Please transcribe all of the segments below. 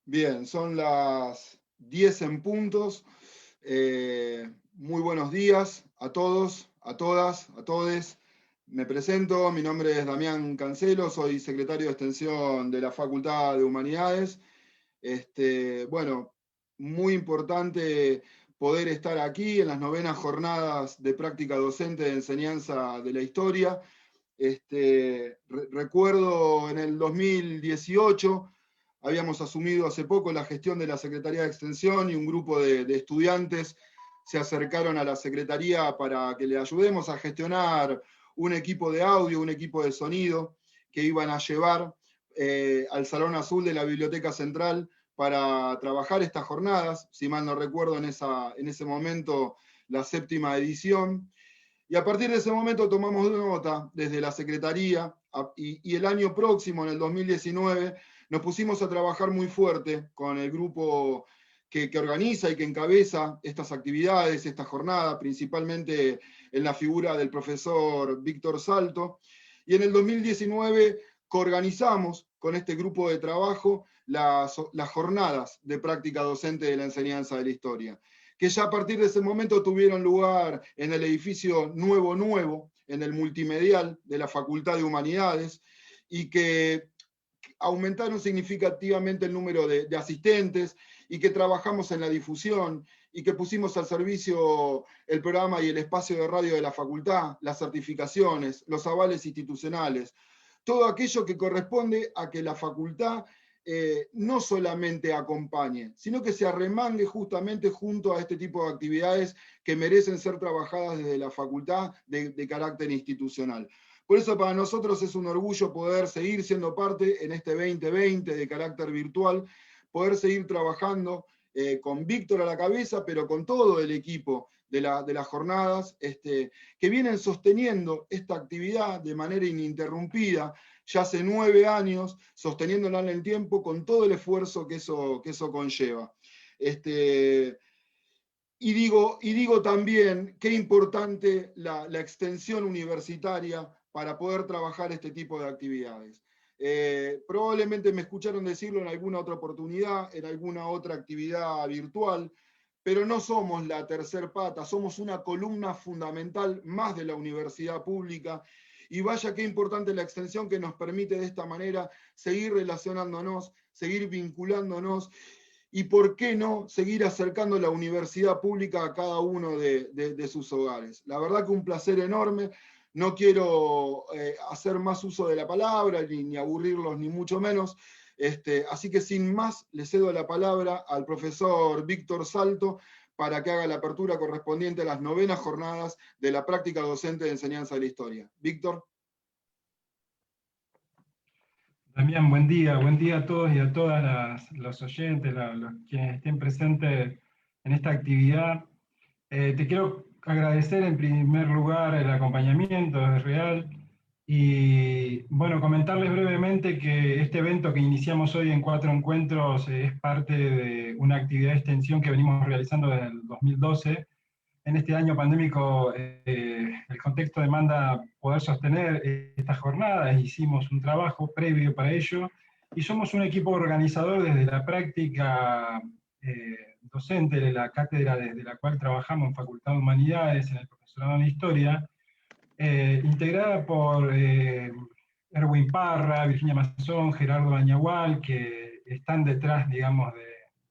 Bien, son las 10 en puntos. Muy buenos días a todos, a todas, a todes. Me presento, mi nombre es Damián Cancelo, soy secretario de Extensión de la Facultad de Humanidades. Bueno, muy importante poder estar aquí en las novenas jornadas de práctica docente de enseñanza de la historia. Recuerdo en el 2018 habíamos asumido hace poco la gestión de la Secretaría de Extensión y un grupo de estudiantes se acercaron a la Secretaría para que le ayudemos a gestionar un equipo de audio, un equipo de sonido que iban a llevar al Salón Azul de la Biblioteca Central para trabajar estas jornadas, si mal no recuerdo en ese momento la 7ª edición. Y a partir de ese momento tomamos nota desde la Secretaría y el año próximo, en el 2019, nos pusimos a trabajar muy fuerte con el grupo que organiza y que encabeza estas actividades, esta jornada, principalmente en la figura del profesor Víctor Salto. Y en el 2019 coorganizamos con este grupo de trabajo las jornadas de práctica docente de la enseñanza de la historia, que ya a partir de ese momento tuvieron lugar en el edificio nuevo, en el multimedial de la Facultad de Humanidades, y que aumentaron significativamente el número de asistentes, y que trabajamos en la difusión, y que pusimos al servicio el programa y el espacio de radio de la facultad, las certificaciones, los avales institucionales, todo aquello que corresponde a que la facultad no solamente acompañe, sino que se arremangue justamente junto a este tipo de actividades que merecen ser trabajadas desde la facultad de carácter institucional. Por eso para nosotros es un orgullo poder seguir siendo parte en este 2020 de carácter virtual, poder seguir trabajando con Víctor a la cabeza, pero con todo el equipo de las jornadas, que vienen sosteniendo esta actividad de manera ininterrumpida, ya hace 9 años, sosteniéndola en el tiempo con todo el esfuerzo que eso conlleva. Y digo también qué importante la extensión universitaria para poder trabajar este tipo de actividades. Probablemente me escucharon decirlo en alguna otra oportunidad, en alguna otra actividad virtual, pero no somos la tercer pata, somos una columna fundamental más de la universidad pública, y vaya qué importante la extensión que nos permite de esta manera seguir relacionándonos, seguir vinculándonos, y por qué no seguir acercando la universidad pública a cada uno de sus hogares. La verdad que un placer enorme. No quiero hacer más uso de la palabra, ni aburrirlos, ni mucho menos. Así que sin más, le cedo la palabra al profesor Víctor Salto para que haga la apertura correspondiente a las 9ª jornadas de la práctica docente de enseñanza de la historia. Víctor. Damián, buen día a todos y a todas los oyentes, los quienes estén presentes en esta actividad. Te quiero agradecer en primer lugar el acompañamiento, es real, y bueno, comentarles brevemente que este evento que iniciamos hoy en 4 encuentros es parte de una actividad de extensión que venimos realizando desde el 2012. En este año pandémico, el contexto demanda poder sostener estas jornadas. Hicimos un trabajo previo para ello, y somos un equipo organizador desde la práctica docente de la cátedra desde la cual trabajamos en Facultad de Humanidades, en el profesorado de Historia, integrada por Erwin Parra, Virginia Mazón, Gerardo Añahual, que están detrás, digamos,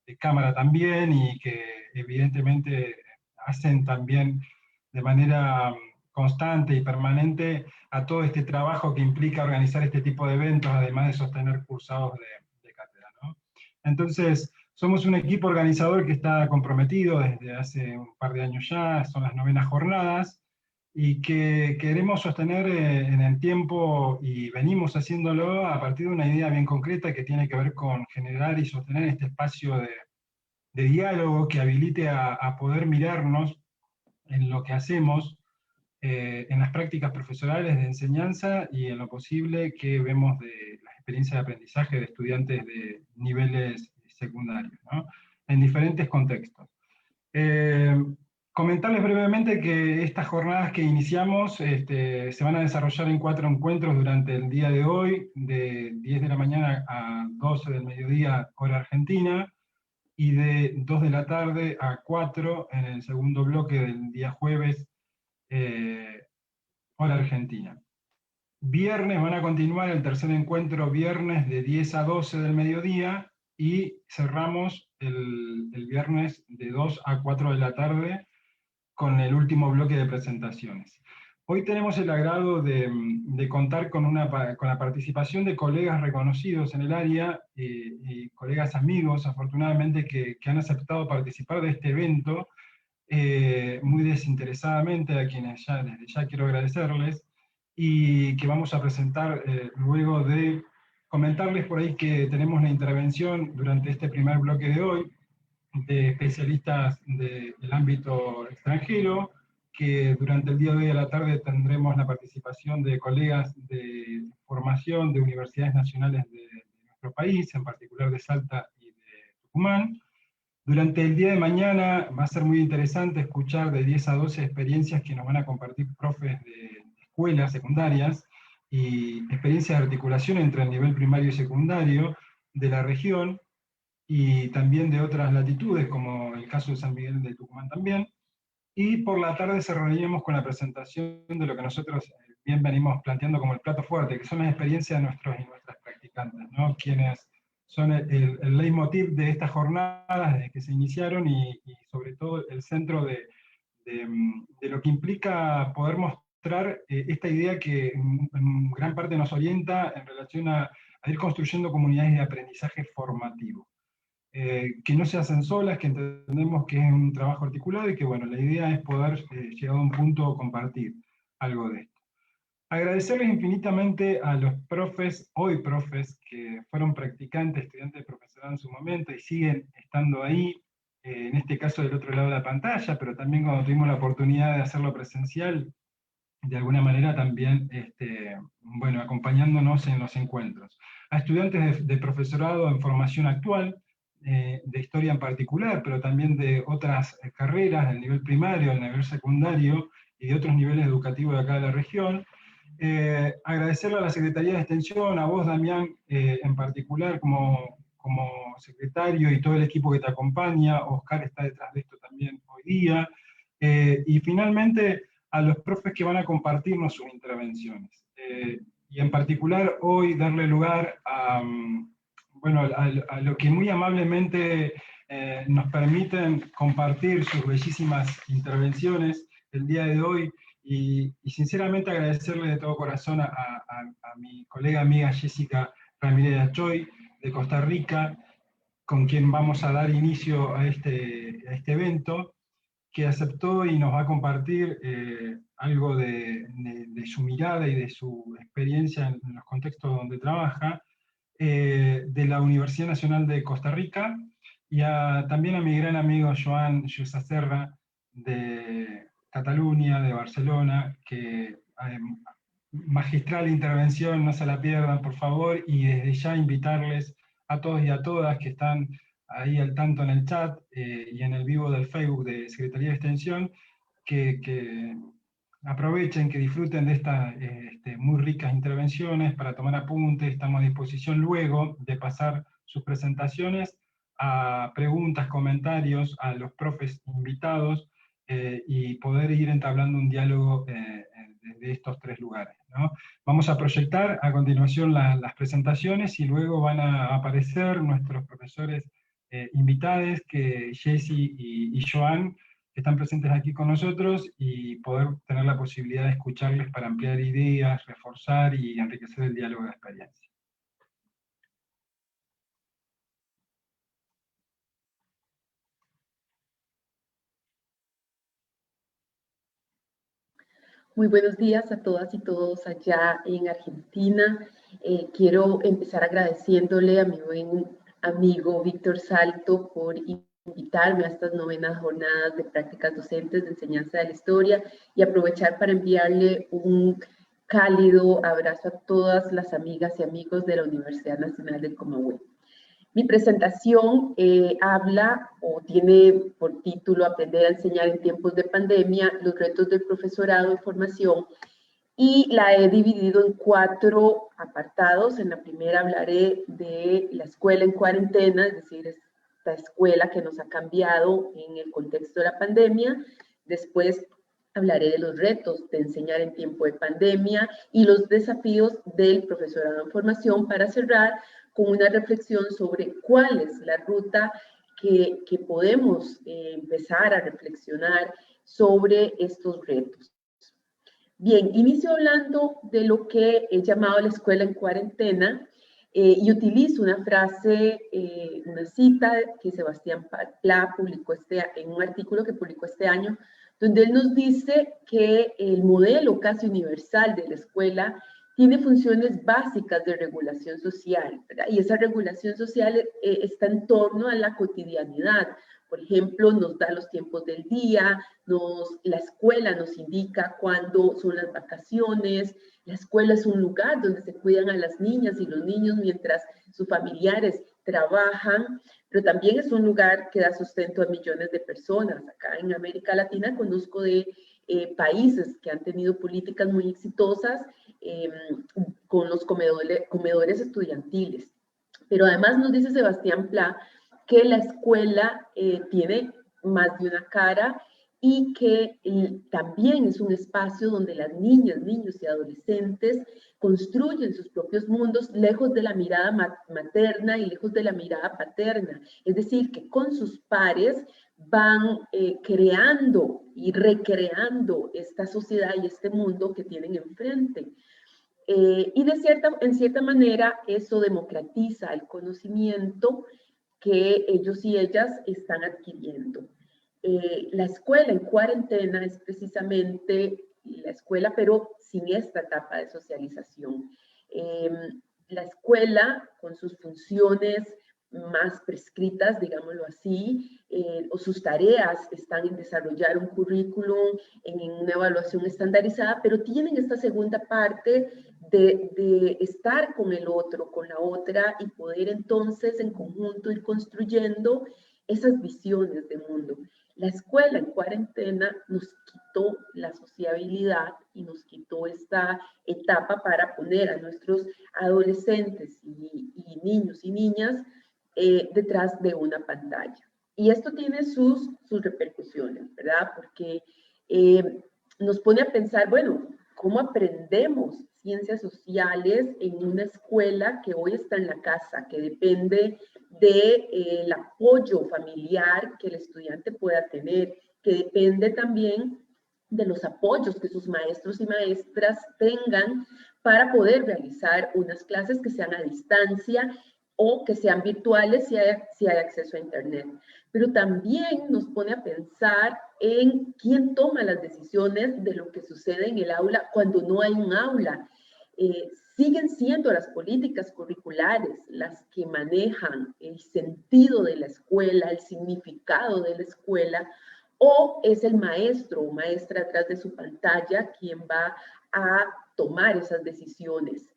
de cámara también, y que evidentemente hacen también de manera constante y permanente a todo este trabajo que implica organizar este tipo de eventos, además de sostener cursados de cátedra, ¿no? Entonces, somos un equipo organizador que está comprometido desde hace un par de años ya, son las 9ª jornadas, y que queremos sostener en el tiempo, y venimos haciéndolo a partir de una idea bien concreta que tiene que ver con generar y sostener este espacio de diálogo que habilite a poder mirarnos en lo que hacemos en las prácticas profesionales de enseñanza y en lo posible que vemos de las experiencias de aprendizaje de estudiantes de niveles secundarios, ¿no? En diferentes contextos. Comentarles brevemente que estas jornadas que iniciamos se van a desarrollar en 4 encuentros durante el día de hoy, de 10 de la mañana a 12 del mediodía, hora argentina, y de 2 de la tarde a 4 en el segundo bloque del día jueves, hora argentina. Viernes van a continuar el tercer encuentro viernes de 10 a 12 del mediodía, y cerramos el viernes de 2 a 4 de la tarde con el último bloque de presentaciones. Hoy tenemos el agrado de contar con la participación de colegas reconocidos en el área, y colegas amigos, afortunadamente, que han aceptado participar de este evento, muy desinteresadamente, a quienes desde ya quiero agradecerles, y que vamos a presentar luego de comentarles por ahí que tenemos la intervención durante este primer bloque de hoy de especialistas del ámbito extranjero, que durante el día de hoy a la tarde tendremos la participación de colegas de formación de universidades nacionales de nuestro país, en particular de Salta y de Tucumán. Durante el día de mañana va a ser muy interesante escuchar de 10 a 12 experiencias que nos van a compartir profes de escuelas secundarias, y experiencias de articulación entre el nivel primario y secundario de la región, y también de otras latitudes, como el caso de San Miguel de Tucumán también. Y por la tarde cerraríamos con la presentación de lo que nosotros bien venimos planteando como el plato fuerte, que son las experiencias de nuestros y nuestras practicantes, ¿no? Quienes son el leitmotiv de estas jornadas desde que se iniciaron, y sobre todo el centro de lo que implica poder mostrar esta idea que en gran parte nos orienta en relación a ir construyendo comunidades de aprendizaje formativo. Que no se hacen solas, que entendemos que es un trabajo articulado, y que bueno, la idea es poder, llegado a un punto, compartir algo de esto. Agradecerles infinitamente a los profes, hoy profes, que fueron practicantes, estudiantes de profesorado en su momento, y siguen estando ahí, en este caso del otro lado de la pantalla, pero también cuando tuvimos la oportunidad de hacerlo presencial, de alguna manera también, bueno, acompañándonos en los encuentros. A estudiantes de profesorado en formación actual, de historia en particular, pero también de otras carreras, del nivel primario, del nivel secundario, y de otros niveles educativos de acá de la región. Agradecerle a la Secretaría de Extensión, a vos, Damián, en particular, como secretario, y todo el equipo que te acompaña. Oscar está detrás de esto también hoy día. Y finalmente, a los profes que van a compartirnos sus intervenciones. Y en particular hoy darle lugar a, bueno, a lo que muy amablemente nos permiten compartir sus bellísimas intervenciones el día de hoy, y sinceramente agradecerle de todo corazón a mi colega amiga Jessica Ramírez Achoy, de Costa Rica, con quien vamos a dar inicio a este evento, que aceptó y nos va a compartir algo de su mirada y de su experiencia en los contextos donde trabaja, de la Universidad Nacional de Costa Rica, y también a mi gran amigo Joan Yusaserra, de Cataluña, de Barcelona, que magistral intervención, no se la pierdan por favor, y desde ya invitarles a todos y a todas que están ahí al tanto en el chat, y en el vivo del Facebook de Secretaría de Extensión, que aprovechen, que disfruten de estas muy ricas intervenciones para tomar apuntes. Estamos a disposición luego de pasar sus presentaciones a preguntas, comentarios a los profes invitados, y poder ir entablando un diálogo desde estos 3 lugares, ¿no? Vamos a proyectar a continuación las presentaciones, y luego van a aparecer nuestros profesores invitados, que Jessy y Joan, que están presentes aquí con nosotros, y poder tener la posibilidad de escucharles para ampliar ideas, reforzar y enriquecer el diálogo de experiencia. Muy buenos días a todas y todos allá en Argentina. Quiero empezar agradeciéndole a mi buen amigo Víctor Salto por invitarme a estas novenas jornadas de prácticas docentes de enseñanza de la historia y aprovechar para enviarle un cálido abrazo a todas las amigas y amigos de la Universidad Nacional del Comahue. Mi presentación habla o tiene por título Aprender a enseñar en tiempos de pandemia, los retos del profesorado en formación, y la he dividido en 4 apartados. En la primera hablaré de la escuela en cuarentena, es decir, esta escuela que nos ha cambiado en el contexto de la pandemia. Después hablaré de los retos de enseñar en tiempo de pandemia y los desafíos del profesorado en formación, para cerrar con una reflexión sobre cuál es la ruta que podemos empezar a reflexionar sobre estos retos. Bien, inicio hablando de lo que he llamado la escuela en cuarentena y utilizo una frase, una cita que Sebastián Pla publicó en un artículo que publicó este año, donde él nos dice que el modelo casi universal de la escuela tiene funciones básicas de regulación social, ¿verdad? Y esa regulación social está en torno a la cotidianidad. Por ejemplo, nos da los tiempos del día, la escuela nos indica cuándo son las vacaciones, la escuela es un lugar donde se cuidan a las niñas y los niños mientras sus familiares trabajan, pero también es un lugar que da sustento a millones de personas. Acá en América Latina conozco de países que han tenido políticas muy exitosas con los comedores estudiantiles. Pero además nos dice Sebastián Pla que la escuela tiene más de una cara y que también es un espacio donde las niñas, niños y adolescentes construyen sus propios mundos lejos de la mirada materna y lejos de la mirada paterna. Es decir, que con sus pares van creando y recreando esta sociedad y este mundo que tienen enfrente. Y en cierta manera eso democratiza el conocimiento que ellos y ellas están adquiriendo. La escuela en cuarentena es precisamente la escuela, pero sin esta etapa de socialización. La escuela, con sus funciones más prescritas, digámoslo así, o sus tareas están en desarrollar un currículum, en una evaluación estandarizada, pero tienen esta segunda parte de estar con el otro, con la otra, y poder entonces en conjunto ir construyendo esas visiones de mundo. La escuela en cuarentena nos quitó la sociabilidad y nos quitó esta etapa para poner a nuestros adolescentes y niños y niñas detrás de una pantalla. Y esto tiene sus repercusiones, ¿verdad? Porque nos pone a pensar, bueno, ¿cómo aprendemos ciencias sociales en una escuela que hoy está en la casa, que depende del apoyo familiar que el estudiante pueda tener, que depende también de los apoyos que sus maestros y maestras tengan para poder realizar unas clases que sean a distancia o que sean virtuales si hay acceso a Internet? Pero también nos pone a pensar en quién toma las decisiones de lo que sucede en el aula cuando no hay un aula. Siguen siendo las políticas curriculares las que manejan el sentido de la escuela, el significado de la escuela, o es el maestro o maestra atrás de su pantalla quien va a tomar esas decisiones.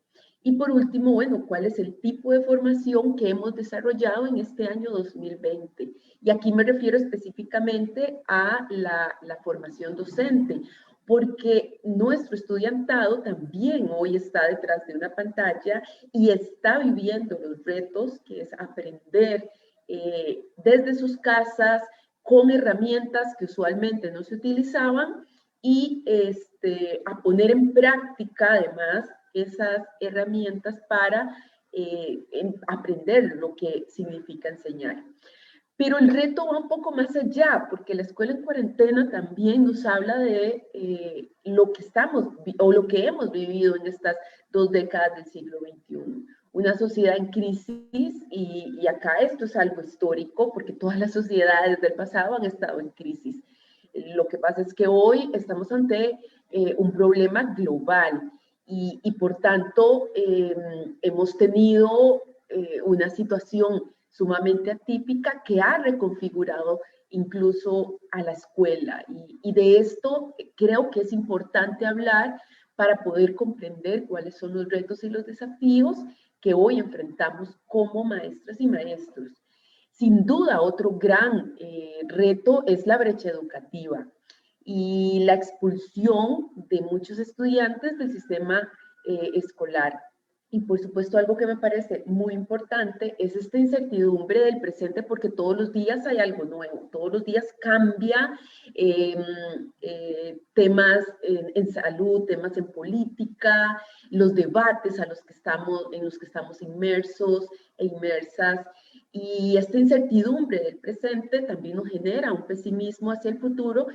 Y por último, bueno, ¿cuál es el tipo de formación que hemos desarrollado en este año 2020? Y aquí me refiero específicamente a la formación docente, porque nuestro estudiantado también hoy está detrás de una pantalla y está viviendo los retos, que es aprender desde sus casas, con herramientas que usualmente no se utilizaban, y a poner en práctica además esas herramientas para aprender lo que significa enseñar. Pero el reto va un poco más allá, porque la escuela en cuarentena también nos habla de lo que lo que hemos vivido en estas 2 décadas del siglo XXI. Una sociedad en crisis, y acá esto es algo histórico, porque todas las sociedades del pasado han estado en crisis. Lo que pasa es que hoy estamos ante un problema global y por tanto hemos tenido una situación sumamente atípica que ha reconfigurado incluso a la escuela. Y de esto creo que es importante hablar para poder comprender cuáles son los retos y los desafíos que hoy enfrentamos como maestras y maestros. Sin duda, otro gran reto es la brecha educativa y la expulsión de muchos estudiantes del sistema escolar. Y por supuesto, algo que me parece muy importante es esta incertidumbre del presente, porque todos los días hay algo nuevo, todos los días cambia temas en salud, temas en política, los debates en los que estamos inmersos e inmersas. Y esta incertidumbre del presente también nos genera un pesimismo hacia el futuro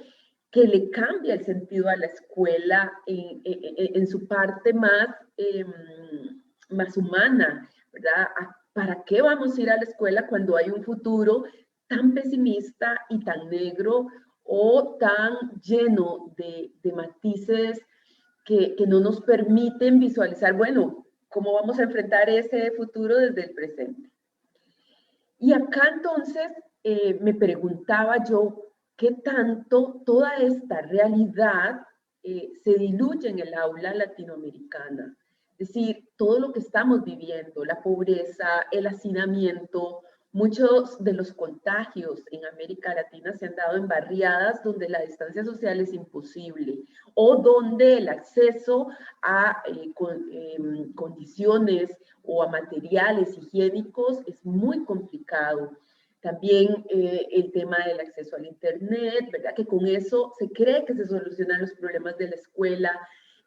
que le cambia el sentido a la escuela en su parte más humana, ¿verdad? ¿Para qué vamos a ir a la escuela cuando hay un futuro tan pesimista y tan negro o tan lleno de matices que no nos permiten visualizar, bueno, cómo vamos a enfrentar ese futuro desde el presente? Y acá entonces me preguntaba yo, ¿qué tanto toda esta realidad se diluye en el aula latinoamericana? Es decir, todo lo que estamos viviendo, la pobreza, el hacinamiento, muchos de los contagios en América Latina se han dado en barriadas donde la distancia social es imposible o donde el acceso a condiciones o a materiales higiénicos es muy complicado. También el tema del acceso al internet, ¿verdad? Que con eso se cree que se solucionan los problemas de la escuela,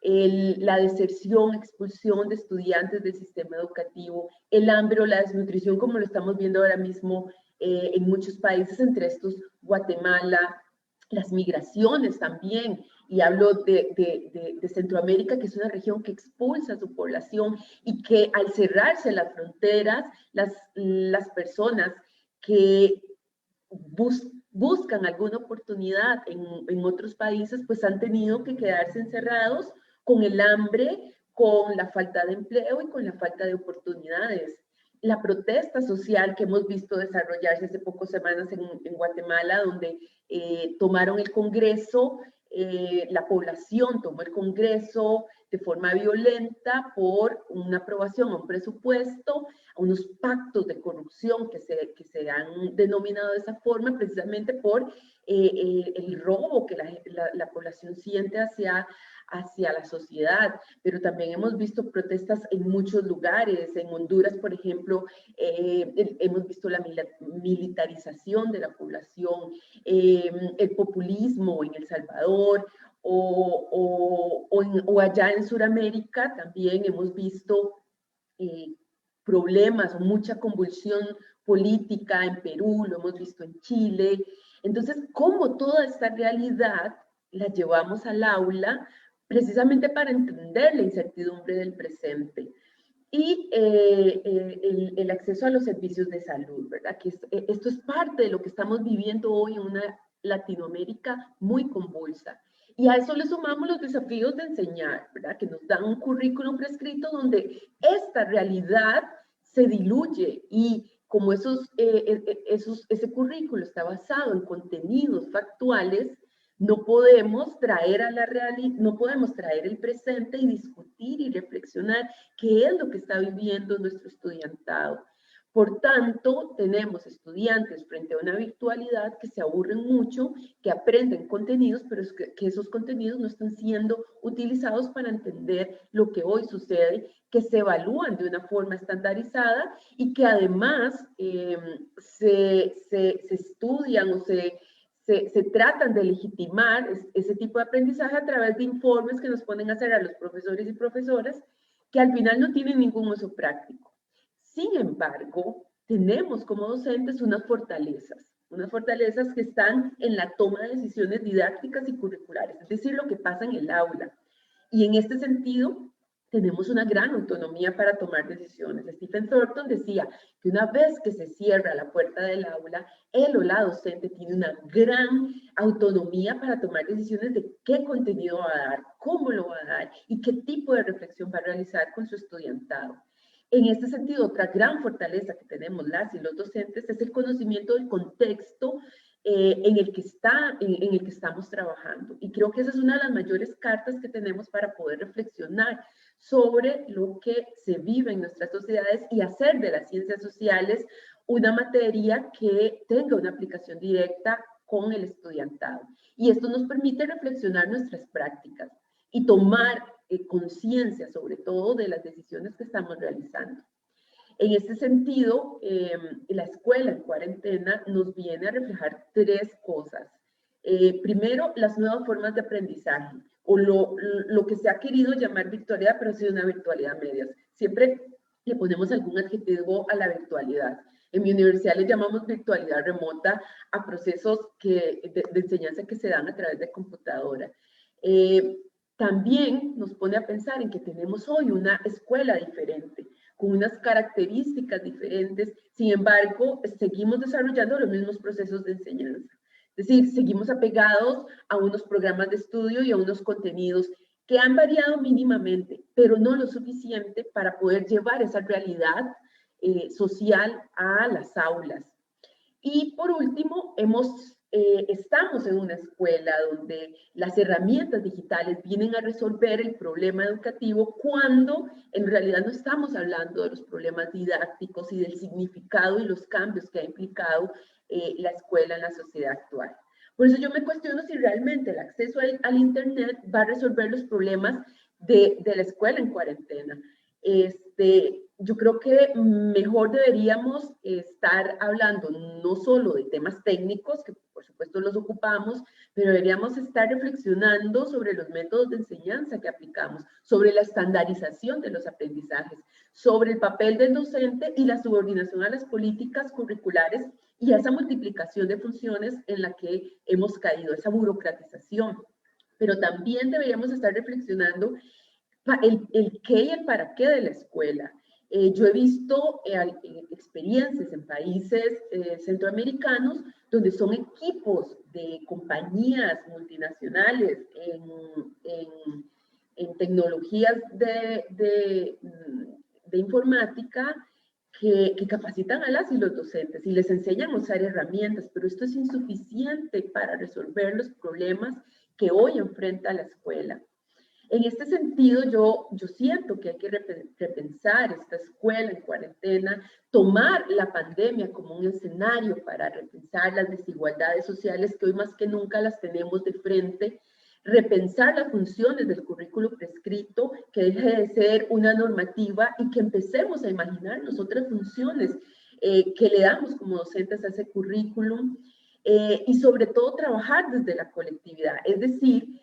la deserción, expulsión de estudiantes del sistema educativo, el hambre o la desnutrición, como lo estamos viendo ahora mismo en muchos países, entre estos Guatemala, las migraciones también, y hablo de Centroamérica, que es una región que expulsa a su población y que al cerrarse las fronteras, las personas que buscan alguna oportunidad en otros países, pues han tenido que quedarse encerrados con el hambre, con la falta de empleo y con la falta de oportunidades. La protesta social que hemos visto desarrollarse hace pocas semanas en Guatemala, donde tomaron el Congreso, la población tomó el Congreso de forma violenta por una aprobación a un presupuesto, a unos pactos de corrupción que se han denominado de esa forma precisamente por el robo que la población siente hacia la sociedad, pero también hemos visto protestas en muchos lugares. En Honduras, por ejemplo, hemos visto la militarización de la población, el populismo en El Salvador, o allá en Sudamérica también hemos visto problemas o mucha convulsión política en Perú, lo hemos visto en Chile. Entonces, ¿cómo toda esta realidad la llevamos al aula precisamente para entender la incertidumbre del presente? Y el acceso a los servicios de salud, ¿verdad? Que esto es parte de lo que estamos viviendo hoy en una Latinoamérica muy convulsa. Y a eso le sumamos los desafíos de enseñar, ¿verdad? Que nos dan un currículum prescrito donde esta realidad se diluye y como ese currículo está basado en contenidos factuales, no podemos traer a la realidad, no podemos traer el presente y discutir y reflexionar qué es lo que está viviendo nuestro estudiantado. Por tanto, tenemos estudiantes frente a una virtualidad que se aburren mucho, que aprenden contenidos, pero es que esos contenidos no están siendo utilizados para entender lo que hoy sucede, que se evalúan de una forma estandarizada y que además se estudian o se tratan de legitimar ese tipo de aprendizaje a través de informes que nos ponen a hacer a los profesores y profesoras que al final no tienen ningún uso práctico. Sin embargo, tenemos como docentes unas fortalezas que están en la toma de decisiones didácticas y curriculares, es decir, lo que pasa en el aula. Y en este sentido, tenemos una gran autonomía para tomar decisiones. Stephen Thornton decía que una vez que se cierra la puerta del aula, él o la docente tiene una gran autonomía para tomar decisiones de qué contenido va a dar, cómo lo va a dar y qué tipo de reflexión va a realizar con su estudiantado. En este sentido, otra gran fortaleza que tenemos las y los docentes es el conocimiento del contexto en el que estamos trabajando. Y creo que esa es una de las mayores cartas que tenemos para poder reflexionar sobre lo que se vive en nuestras sociedades y hacer de las ciencias sociales una materia que tenga una aplicación directa con el estudiantado. Y esto nos permite reflexionar nuestras prácticas y tomar conciencia, sobre todo, de las decisiones que estamos realizando. En este sentido, la escuela en cuarentena nos viene a reflejar tres cosas. Primero, las nuevas formas de aprendizaje, o lo que se ha querido llamar virtualidad, pero ha sido una virtualidad medias. Siempre le ponemos algún adjetivo a la virtualidad. En mi universidad le llamamos virtualidad remota a procesos de enseñanza que se dan a través de computadora. También nos pone a pensar en que tenemos hoy una escuela diferente, con unas características diferentes, sin embargo, seguimos desarrollando los mismos procesos de enseñanza. Es decir, seguimos apegados a unos programas de estudio y a unos contenidos que han variado mínimamente, pero no lo suficiente para poder llevar esa realidad social a las aulas. Y por último, estamos en una escuela donde las herramientas digitales vienen a resolver el problema educativo cuando en realidad no estamos hablando de los problemas didácticos y del significado y los cambios que ha implicado la escuela en la sociedad actual. Por eso yo me cuestiono si realmente el acceso al Internet va a resolver los problemas de la escuela en cuarentena. Yo creo que mejor deberíamos estar hablando no solo de temas técnicos, que por supuesto los ocupamos, pero deberíamos estar reflexionando sobre los métodos de enseñanza que aplicamos, sobre la estandarización de los aprendizajes, sobre el papel del docente y la subordinación a las políticas curriculares y a esa multiplicación de funciones en la que hemos caído, esa burocratización. Pero también deberíamos estar reflexionando el qué y el para qué de la escuela. Yo he visto experiencias en países centroamericanos donde son equipos de compañías multinacionales en tecnologías de informática que capacitan a las y los docentes y les enseñan a usar herramientas, pero esto es insuficiente para resolver los problemas que hoy enfrenta la escuela. En este sentido, yo siento que hay que repensar esta escuela en cuarentena, tomar la pandemia como un escenario para repensar las desigualdades sociales que hoy más que nunca las tenemos de frente, repensar las funciones del currículo prescrito, que deje de ser una normativa y que empecemos a imaginarnos otras funciones que le damos como docentes a ese currículum y sobre todo trabajar desde la colectividad, es decir,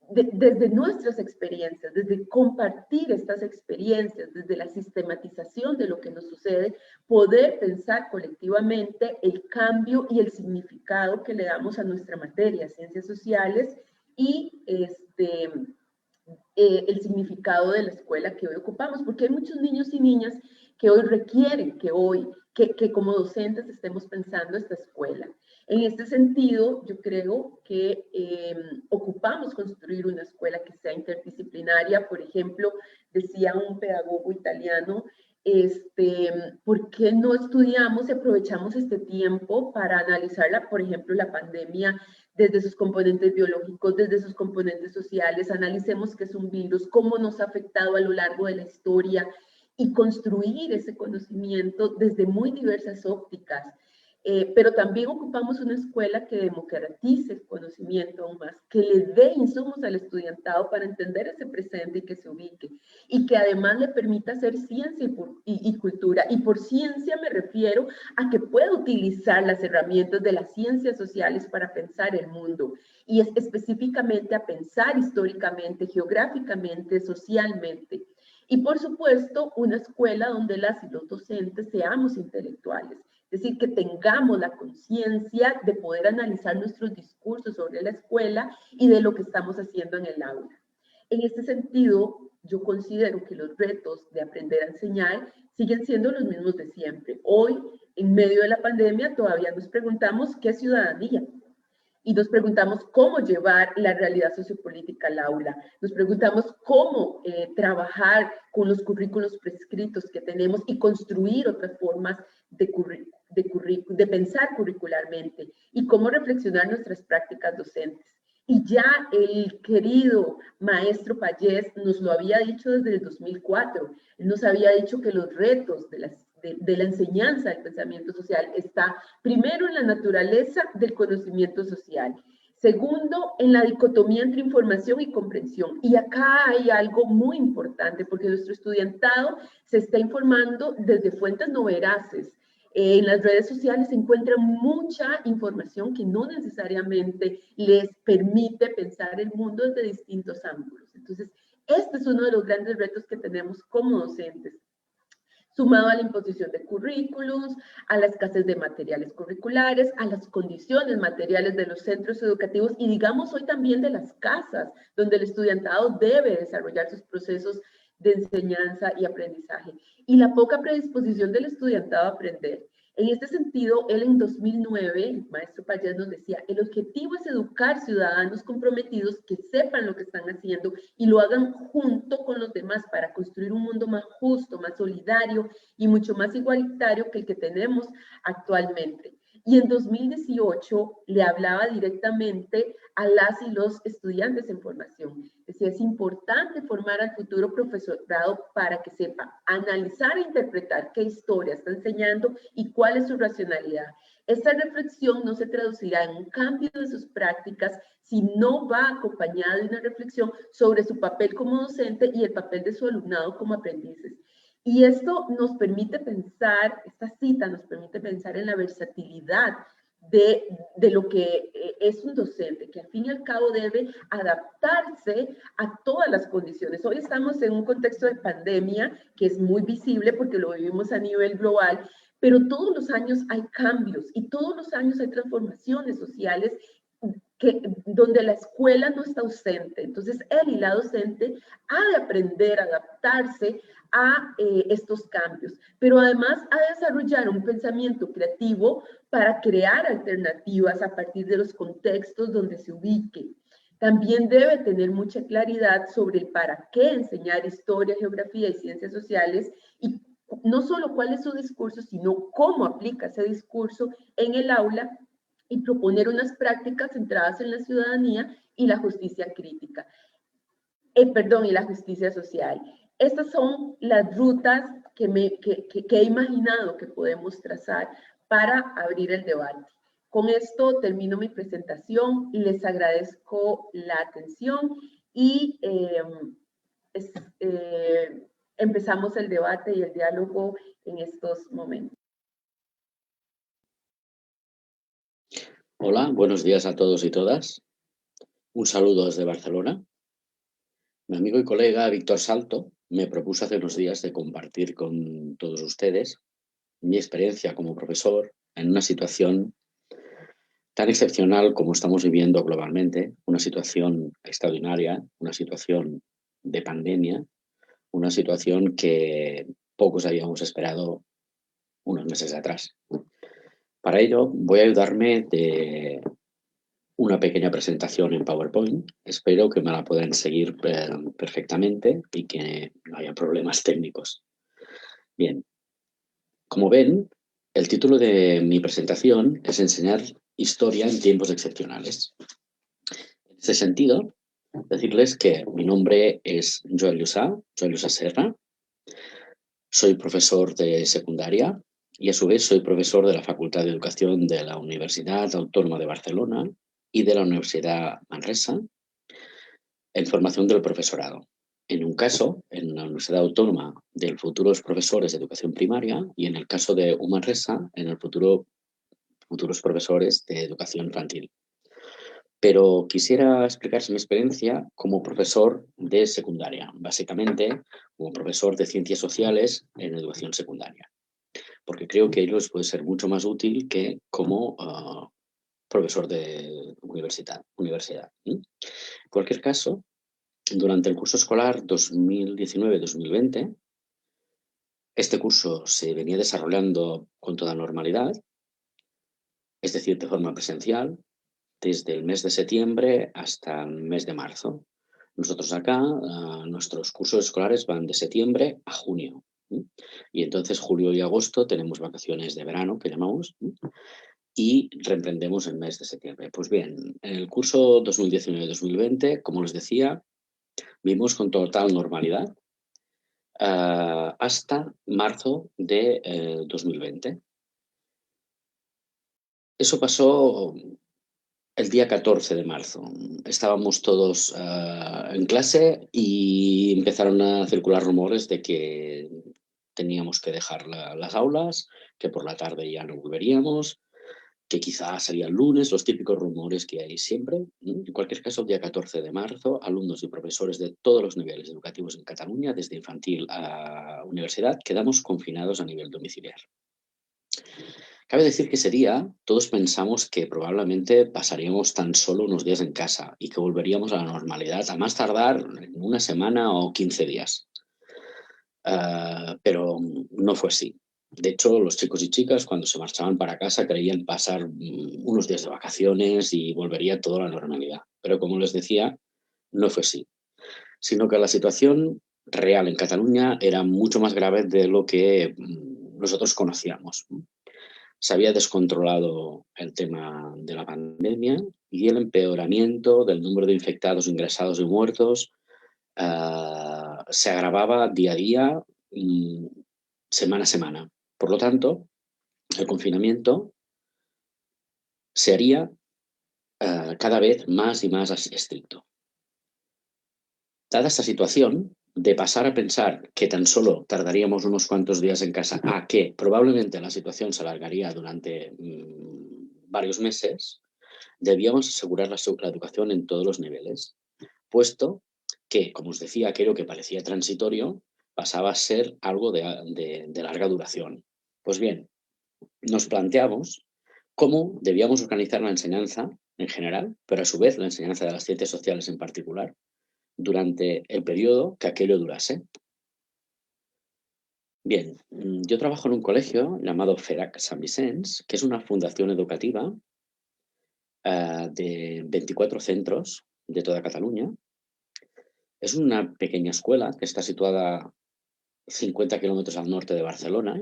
desde nuestras experiencias, desde compartir estas experiencias, desde la sistematización de lo que nos sucede, poder pensar colectivamente el cambio y el significado que le damos a nuestra materia, ciencias sociales, y el significado de la escuela que hoy ocupamos, porque hay muchos niños y niñas que hoy requieren que como docentes estemos pensando esta escuela. En este sentido, yo creo que ocupamos construir una escuela que sea interdisciplinaria. Por ejemplo, decía un pedagogo italiano, ¿por qué no estudiamos y aprovechamos este tiempo para analizar, por ejemplo, la pandemia desde sus componentes biológicos, desde sus componentes sociales? Analicemos qué es un virus, cómo nos ha afectado a lo largo de la historia y construir ese conocimiento desde muy diversas ópticas. Pero también ocupamos una escuela que democratice el conocimiento aún más, que le dé insumos al estudiantado para entender ese presente y que se ubique, y que además le permita hacer ciencia y cultura. Y por ciencia me refiero a que pueda utilizar las herramientas de las ciencias sociales para pensar el mundo, y específicamente a pensar históricamente, geográficamente, socialmente. Y por supuesto, una escuela donde las y los docentes seamos intelectuales. Es decir, que tengamos la conciencia de poder analizar nuestros discursos sobre la escuela y de lo que estamos haciendo en el aula. En este sentido, yo considero que los retos de aprender a enseñar siguen siendo los mismos de siempre. Hoy, en medio de la pandemia, todavía nos preguntamos qué es ciudadanía. y nos preguntamos cómo llevar la realidad sociopolítica al aula. Nos preguntamos cómo trabajar con los currículos prescritos que tenemos y construir otras formas de pensar curricularmente y cómo reflexionar nuestras prácticas docentes. Y ya el querido maestro Pallés nos lo había dicho desde el 2004. Él nos había dicho que los retos de la enseñanza del pensamiento social está primero en la naturaleza del conocimiento social, segundo en la dicotomía entre información y comprensión. Y acá hay algo muy importante porque nuestro estudiantado se está informando desde fuentes no veraces. En las redes sociales se encuentra mucha información que no necesariamente les permite pensar el mundo desde distintos ángulos. Entonces, este es uno de los grandes retos que tenemos como docentes, sumado a la imposición de currículos, a la escasez de materiales curriculares, a las condiciones materiales de los centros educativos y digamos hoy también de las casas, donde el estudiantado debe desarrollar sus procesos de enseñanza y aprendizaje, y la poca predisposición del estudiantado a aprender. En este sentido, él en 2009, el maestro Pallés nos decía, el objetivo es educar ciudadanos comprometidos que sepan lo que están haciendo y lo hagan junto con los demás para construir un mundo más justo, más solidario y mucho más igualitario que el que tenemos actualmente. Y en 2018 le hablaba directamente a las y los estudiantes en formación. Decía, es importante formar al futuro profesorado para que sepa analizar e interpretar qué historia está enseñando y cuál es su racionalidad. Esta reflexión no se traducirá en un cambio de sus prácticas si no va acompañada de una reflexión sobre su papel como docente y el papel de su alumnado como aprendices. Y esto nos permite pensar, esta cita nos permite pensar en la versatilidad de lo que es un docente, que al fin y al cabo debe adaptarse a todas las condiciones. Hoy estamos en un contexto de pandemia que es muy visible porque lo vivimos a nivel global, pero todos los años hay cambios y todos los años hay transformaciones sociales donde la escuela no está ausente. Entonces, él y la docente ha de aprender a adaptarse a estos cambios, pero además ha de desarrollar un pensamiento creativo para crear alternativas a partir de los contextos donde se ubique. También debe tener mucha claridad sobre el para qué enseñar historia, geografía y ciencias sociales y no solo cuál es su discurso, sino cómo aplica ese discurso en el aula y proponer unas prácticas centradas en la ciudadanía y la justicia crítica. Y la justicia social. Estas son las rutas que he imaginado que podemos trazar para abrir el debate. Con esto termino mi presentación y les agradezco la atención y empezamos el debate y el diálogo en estos momentos. Hola, buenos días a todos y todas. Un saludo desde Barcelona. Mi amigo y colega Víctor Salto me propuso hace unos días de compartir con todos ustedes mi experiencia como profesor en una situación tan excepcional como estamos viviendo globalmente, una situación extraordinaria, una situación de pandemia, una situación que pocos habíamos esperado unos meses atrás. Para ello voy a ayudarme de una pequeña presentación en PowerPoint. Espero que me la puedan seguir perfectamente y que no haya problemas técnicos. Bien, como ven, el título de mi presentación es Enseñar historia en tiempos excepcionales. En ese sentido, decirles que mi nombre es Joel Llussà Serra. Soy profesor de secundaria y a su vez soy profesor de la Facultad de Educación de la Universidad Autónoma de Barcelona y de la Universidad Manresa en formación del profesorado. En un caso, en la Universidad Autónoma de futuros profesores de educación primaria y en el caso de Manresa, en el futuros profesores de educación infantil. Pero quisiera explicarles mi experiencia como profesor de secundaria, básicamente como profesor de ciencias sociales en educación secundaria, porque creo que ello les puede ser mucho más útil que como profesor de universidad. En cualquier caso, durante el curso escolar 2019-2020, este curso se venía desarrollando con toda normalidad, es decir, de forma presencial, desde el mes de septiembre hasta el mes de marzo. Nosotros acá, nuestros cursos escolares van de septiembre a junio. Y entonces julio y agosto tenemos vacaciones de verano, que llamamos, y reemprendemos el mes de septiembre. Pues bien, en el curso 2019-2020, como les decía, vimos con total normalidad hasta marzo de 2020. Eso pasó el día 14 de marzo. Estábamos todos en clase y empezaron a circular rumores de que teníamos que dejar las aulas, que por la tarde ya no volveríamos, que quizás sería el lunes, los típicos rumores que hay siempre. En cualquier caso, el día 14 de marzo, alumnos y profesores de todos los niveles educativos en Cataluña, desde infantil a universidad, quedamos confinados a nivel domiciliar. Cabe decir que ese día todos pensamos que probablemente pasaríamos tan solo unos días en casa y que volveríamos a la normalidad a más tardar en una semana o 15 días. Pero no fue así. De hecho, los chicos y chicas cuando se marchaban para casa creían pasar unos días de vacaciones y volvería todo a la normalidad. Pero como les decía, no fue así. Sino que la situación real en Cataluña era mucho más grave de lo que nosotros conocíamos. Se había descontrolado el tema de la pandemia y el empeoramiento del número de infectados, ingresados y muertos se agravaba día a día, semana a semana. Por lo tanto, el confinamiento se haría cada vez más y más estricto. Dada esta situación, de pasar a pensar que tan solo tardaríamos unos cuantos días en casa a que probablemente la situación se alargaría durante varios meses, debíamos asegurar la educación en todos los niveles, puesto que, como os decía, aquello que parecía transitorio pasaba a ser algo de larga duración. Pues bien, nos planteamos cómo debíamos organizar la enseñanza en general, pero a su vez la enseñanza de las ciencias sociales en particular, durante el periodo que aquello durase. Bien, yo trabajo en un colegio llamado FEDAC Sant Vicenç, que es una fundación educativa de 24 centros de toda Cataluña. Es una pequeña escuela que está situada 50 kilómetros al norte de Barcelona.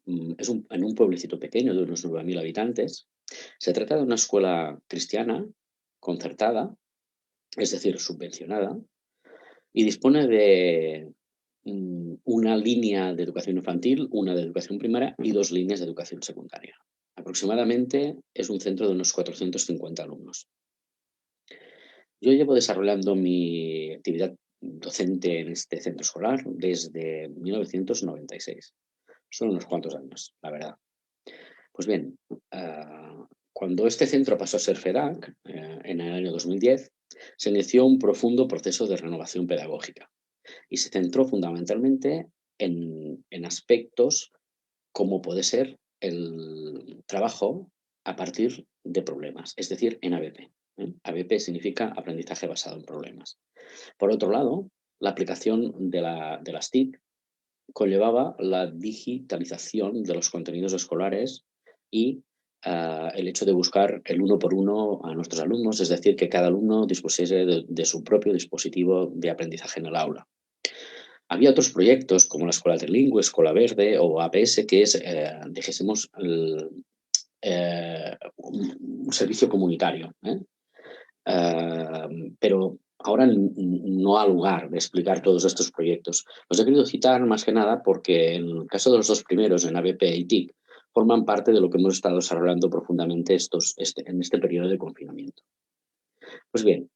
En un pueblecito pequeño de unos 9.000 habitantes. Se trata de una escuela cristiana, concertada, es decir, subvencionada, y dispone de una línea de educación infantil, una de educación primaria y 2 líneas de educación secundaria. Aproximadamente es un centro de unos 450 alumnos. Yo llevo desarrollando mi actividad docente en este centro escolar desde 1996. Son unos cuantos años, la verdad. Pues bien, cuando este centro pasó a ser FEDAC, en el año 2010, se inició un profundo proceso de renovación pedagógica y se centró fundamentalmente en aspectos como puede ser el trabajo a partir de problemas, es decir, en ABP. ABP significa aprendizaje basado en problemas. Por otro lado, la aplicación de las TIC conllevaba la digitalización de los contenidos escolares y el hecho de buscar el uno por uno a nuestros alumnos, es decir, que cada alumno dispusiese de su propio dispositivo de aprendizaje en el aula. Había otros proyectos como la Escuela Trilingüe, Escuela Verde o APS, que es, dijésemos, un servicio comunitario. Pero ahora no ha lugar de explicar todos estos proyectos. Los he querido citar más que nada porque en el caso de los dos primeros, en ABP y TIC, forman parte de lo que hemos estado desarrollando profundamente en este periodo de confinamiento. Pues bien,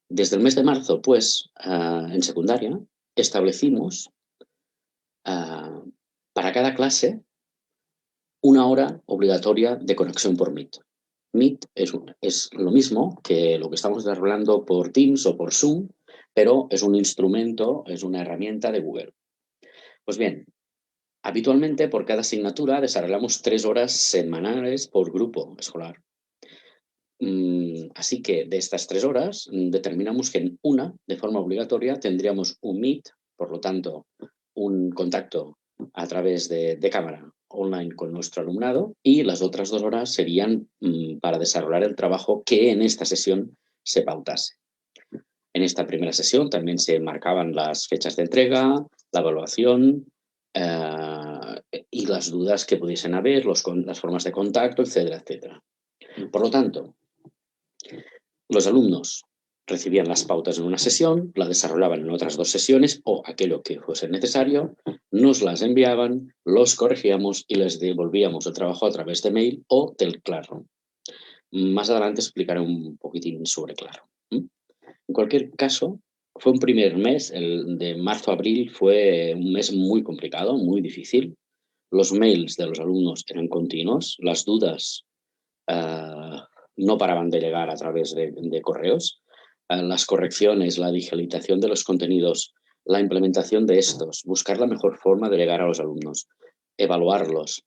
desde el mes de marzo, pues, en secundaria, establecimos para cada clase una hora obligatoria de conexión por Meet. Meet es lo mismo que lo que estamos desarrollando por Teams o por Zoom, pero es un instrumento, es una herramienta de Google. Pues bien, habitualmente por cada asignatura desarrollamos 3 horas semanales por grupo escolar. Así que de estas 3 horas determinamos que en una, de forma obligatoria, tendríamos un Meet, por lo tanto, un contacto a través de cámara online con nuestro alumnado y las otras 2 horas serían para desarrollar el trabajo que en esta sesión se pautase. En esta primera sesión también se marcaban las fechas de entrega, la evaluación y las dudas que pudiesen haber, las formas de contacto, etcétera, etcétera. Por lo tanto, los alumnos recibían las pautas en una sesión, la desarrollaban en otras 2 sesiones o aquello que fuese necesario, nos las enviaban, los corregíamos y les devolvíamos el trabajo a través de mail o del Classroom. Más adelante explicaré un poquitín sobre Classroom. En cualquier caso, fue un primer mes, el de marzo a abril fue un mes muy complicado, muy difícil. Los mails de los alumnos eran continuos, las dudas no paraban de llegar a través de correos. Las correcciones, la digitalización de los contenidos, la implementación de estos, buscar la mejor forma de llegar a los alumnos, evaluarlos,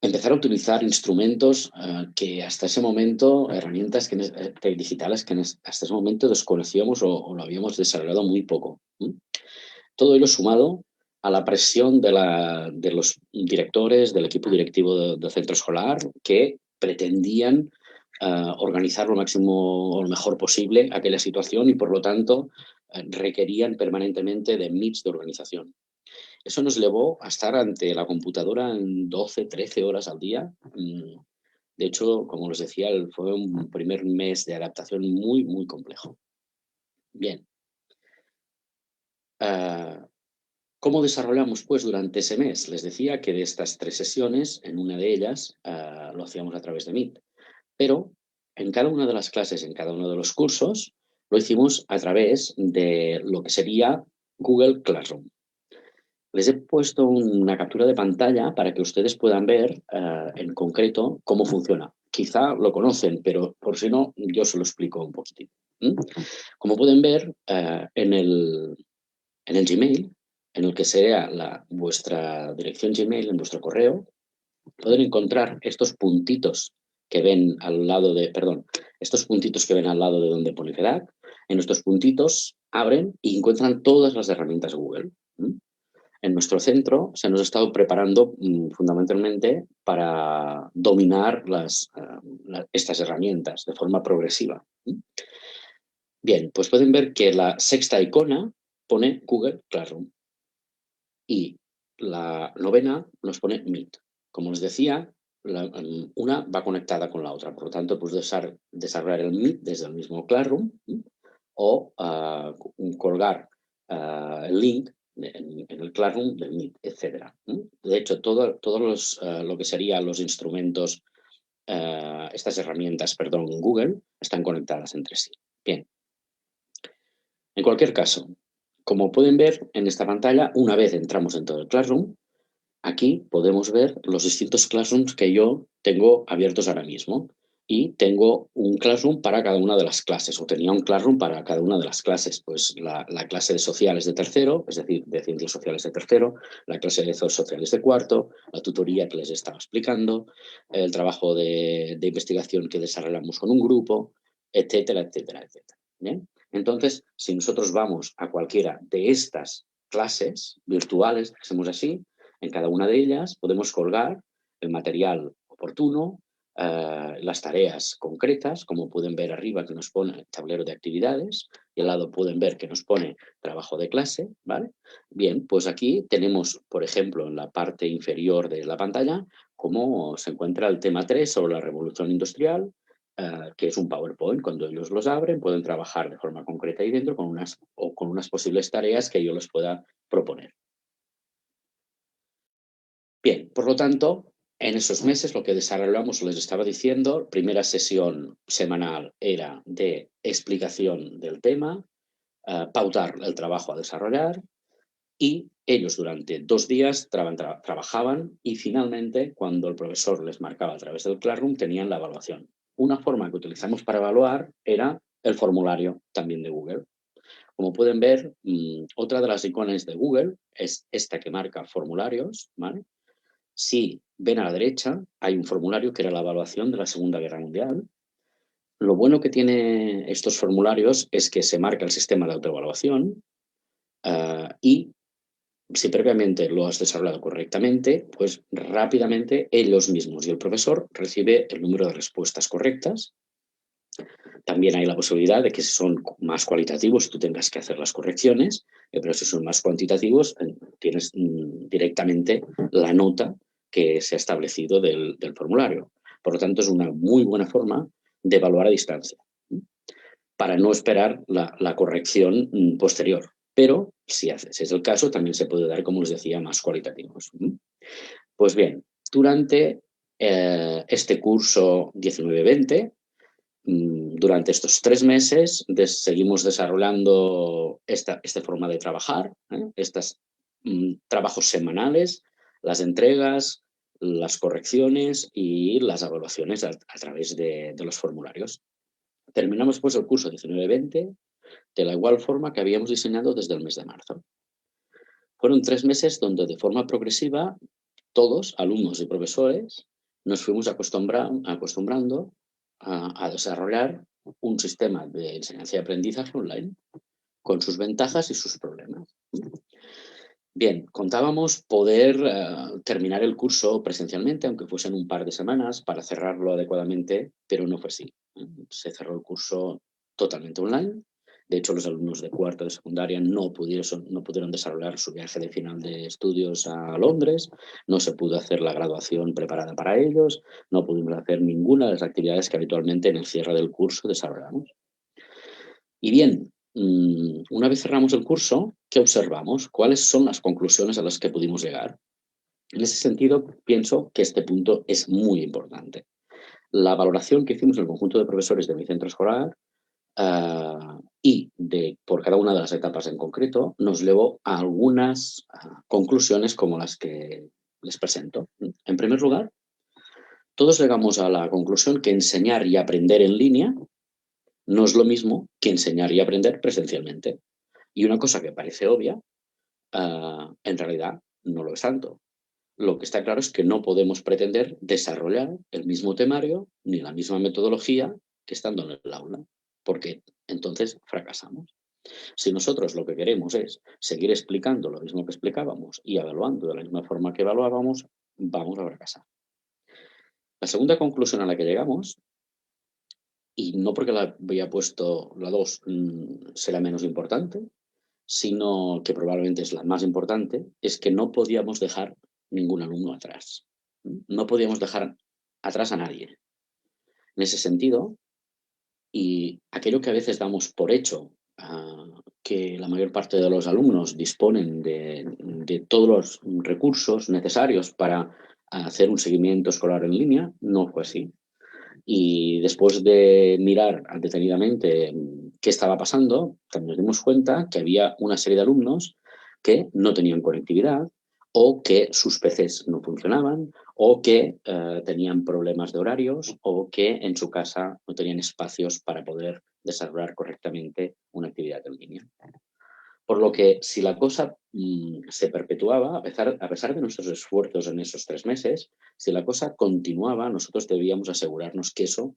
empezar a utilizar instrumentos que hasta ese momento, herramientas digitales que hasta ese momento desconocíamos o lo habíamos desarrollado muy poco. Todo ello sumado a la presión de los directores, del equipo directivo del centro escolar, que pretendían organizar lo máximo o lo mejor posible aquella situación y, por lo tanto, requerían permanentemente de meets de organización. Eso nos llevó a estar ante la computadora en 12, 13 horas al día. De hecho, como les decía, fue un primer mes de adaptación muy, muy complejo. Bien. ¿Cómo desarrollamos pues durante ese mes? Les decía que de estas 3 sesiones, en una de ellas lo hacíamos a través de Meet. Pero en cada una de las clases, en cada uno de los cursos, lo hicimos a través de lo que sería Google Classroom. Les he puesto una captura de pantalla para que ustedes puedan ver en concreto cómo funciona. Quizá lo conocen, pero por si no, yo se lo explico un poquitín. Como pueden ver, en el Gmail, en el que sea vuestra dirección Gmail, en vuestro correo, pueden encontrar estos puntitos que ven al lado de, estos puntitos que ven al lado de donde pone FEDAC. En estos puntitos abren y encuentran todas las herramientas Google. En nuestro centro se nos ha estado preparando fundamentalmente para dominar estas herramientas de forma progresiva. Bien, pues pueden ver que la 6ª icona pone Google Classroom y la 9ª nos pone Meet. Como les decía, una va conectada con la otra, por lo tanto, pues desarrollar el Meet desde el mismo Classroom o colgar el link en el Classroom del Meet, etc. De hecho, todos lo que serían los instrumentos, estas herramientas, Google, están conectadas entre sí. Bien. En cualquier caso, como pueden ver en esta pantalla, una vez entramos en todo el Classroom, aquí podemos ver los distintos Classrooms que yo tengo abiertos ahora mismo. Y tengo un Classroom para cada una de las clases, o tenía un Classroom para cada una de las clases. Pues la clase de sociales de tercero, es decir, de ciencias sociales de tercero, la clase de sociales de cuarto, la tutoría que les estaba explicando, el trabajo de investigación que desarrollamos con un grupo, etcétera, etcétera, etcétera. ¿Bien? Entonces, si nosotros vamos a cualquiera de estas clases virtuales, hacemos así, en cada una de ellas podemos colgar el material oportuno, las tareas concretas, como pueden ver arriba que nos pone tablero de actividades, y al lado pueden ver que nos pone trabajo de clase, ¿vale? Bien, pues aquí tenemos, por ejemplo, en la parte inferior de la pantalla, cómo se encuentra el tema 3 sobre la revolución industrial, que es un PowerPoint. Cuando ellos los abren, pueden trabajar de forma concreta ahí dentro con unas posibles tareas que yo les pueda proponer. Bien, por lo tanto, en esos meses lo que desarrollamos, les estaba diciendo, primera sesión semanal era de explicación del tema, pautar el trabajo a desarrollar, y ellos durante 2 días trabajaban y finalmente, cuando el profesor les marcaba a través del Classroom, tenían la evaluación. Una forma que utilizamos para evaluar era el formulario también de Google. Como pueden ver, otra de las iconas de Google es esta que marca formularios, ¿vale? Si ven a la derecha, hay un formulario que era la evaluación de la Segunda Guerra Mundial. Lo bueno que tiene estos formularios es que se marca el sistema de autoevaluación y si previamente lo has desarrollado correctamente, pues rápidamente ellos mismos y el profesor recibe el número de respuestas correctas. También hay la posibilidad de que si son más cualitativos tú tengas que hacer las correcciones, pero si son más cuantitativos tienes directamente la nota que se ha establecido del formulario. Por lo tanto, es una muy buena forma de evaluar a distancia, para no esperar la corrección posterior. Pero si es el caso, también se puede dar, como les decía, más cualitativos. Pues bien, durante este curso 19-20, durante estos 3 meses seguimos desarrollando esta forma de trabajar, estos trabajos semanales, las entregas, las correcciones y las evaluaciones a través de los formularios. Terminamos pues el curso 19-20 de la igual forma que habíamos diseñado desde el mes de marzo. Fueron 3 meses donde de forma progresiva todos, alumnos y profesores, nos fuimos acostumbrando a desarrollar un sistema de enseñanza y aprendizaje online con sus ventajas y sus problemas. Bien, contábamos poder terminar el curso presencialmente, aunque fuesen un par de semanas, para cerrarlo adecuadamente, pero no fue así. Se cerró el curso totalmente online. De hecho, los alumnos de cuarto de secundaria no pudieron desarrollar su viaje de final de estudios a Londres, no se pudo hacer la graduación preparada para ellos, no pudimos hacer ninguna de las actividades que habitualmente en el cierre del curso desarrollamos. Y bien, una vez cerramos el curso, ¿qué observamos? ¿Cuáles son las conclusiones a las que pudimos llegar? En ese sentido, pienso que este punto es muy importante. La valoración que hicimos en el conjunto de profesores de mi centro escolar y por cada una de las etapas en concreto nos llevó a algunas conclusiones como las que les presento. En primer lugar, todos llegamos a la conclusión que enseñar y aprender en línea no es lo mismo que enseñar y aprender presencialmente. Y una cosa que parece obvia, en realidad no lo es tanto. Lo que está claro es que no podemos pretender desarrollar el mismo temario ni la misma metodología que estando en el aula, porque entonces fracasamos. Si nosotros lo que queremos es seguir explicando lo mismo que explicábamos y evaluando de la misma forma que evaluábamos, vamos a fracasar. La segunda conclusión a la que llegamos, y no porque la había puesto la 2 será menos importante, sino que probablemente es la más importante, es que no podíamos dejar ningún alumno atrás. No podíamos dejar atrás a nadie. En ese sentido, y aquello que a veces damos por hecho, que la mayor parte de los alumnos disponen de todos los recursos necesarios para hacer un seguimiento escolar en línea, no fue así. Y después de mirar detenidamente qué estaba pasando, también nos dimos cuenta que había una serie de alumnos que no tenían conectividad o que sus PCs no funcionaban o que tenían problemas de horarios o que en su casa no tenían espacios para poder desarrollar correctamente una actividad en línea. Por lo que si la cosa se perpetuaba, a pesar de nuestros esfuerzos en esos 3 meses, si la cosa continuaba, nosotros debíamos asegurarnos que eso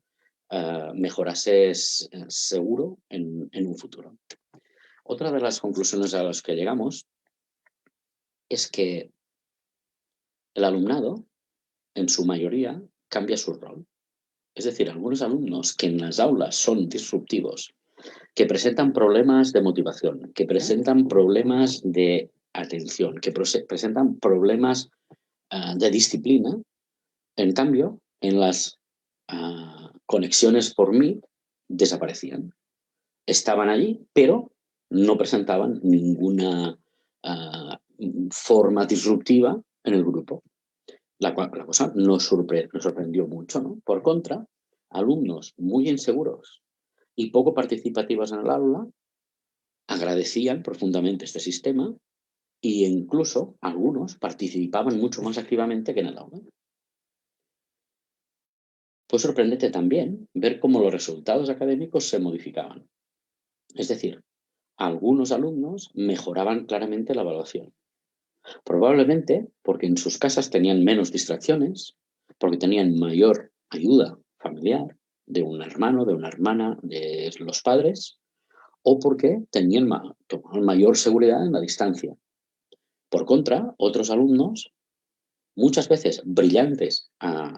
mejorase seguro en un futuro. Otra de las conclusiones a las que llegamos es que el alumnado, en su mayoría, cambia su rol. Es decir, algunos alumnos que en las aulas son disruptivos, que presentan problemas de motivación, que presentan problemas de atención, que presentan problemas de disciplina, en cambio, en las conexiones por Meet desaparecían. Estaban allí, pero no presentaban ninguna forma disruptiva en el grupo. La cosa nos sorprendió mucho, ¿no? Por contra, alumnos muy inseguros y poco participativos en el aula agradecían profundamente este sistema e incluso algunos participaban mucho más activamente que en el aula. Fue sorprendente también ver cómo los resultados académicos se modificaban. Es decir, algunos alumnos mejoraban claramente la evaluación. Probablemente porque en sus casas tenían menos distracciones, porque tenían mayor ayuda familiar de un hermano, de una hermana, de los padres, o porque tenían mayor seguridad en la distancia. Por contra, otros alumnos, muchas veces brillantes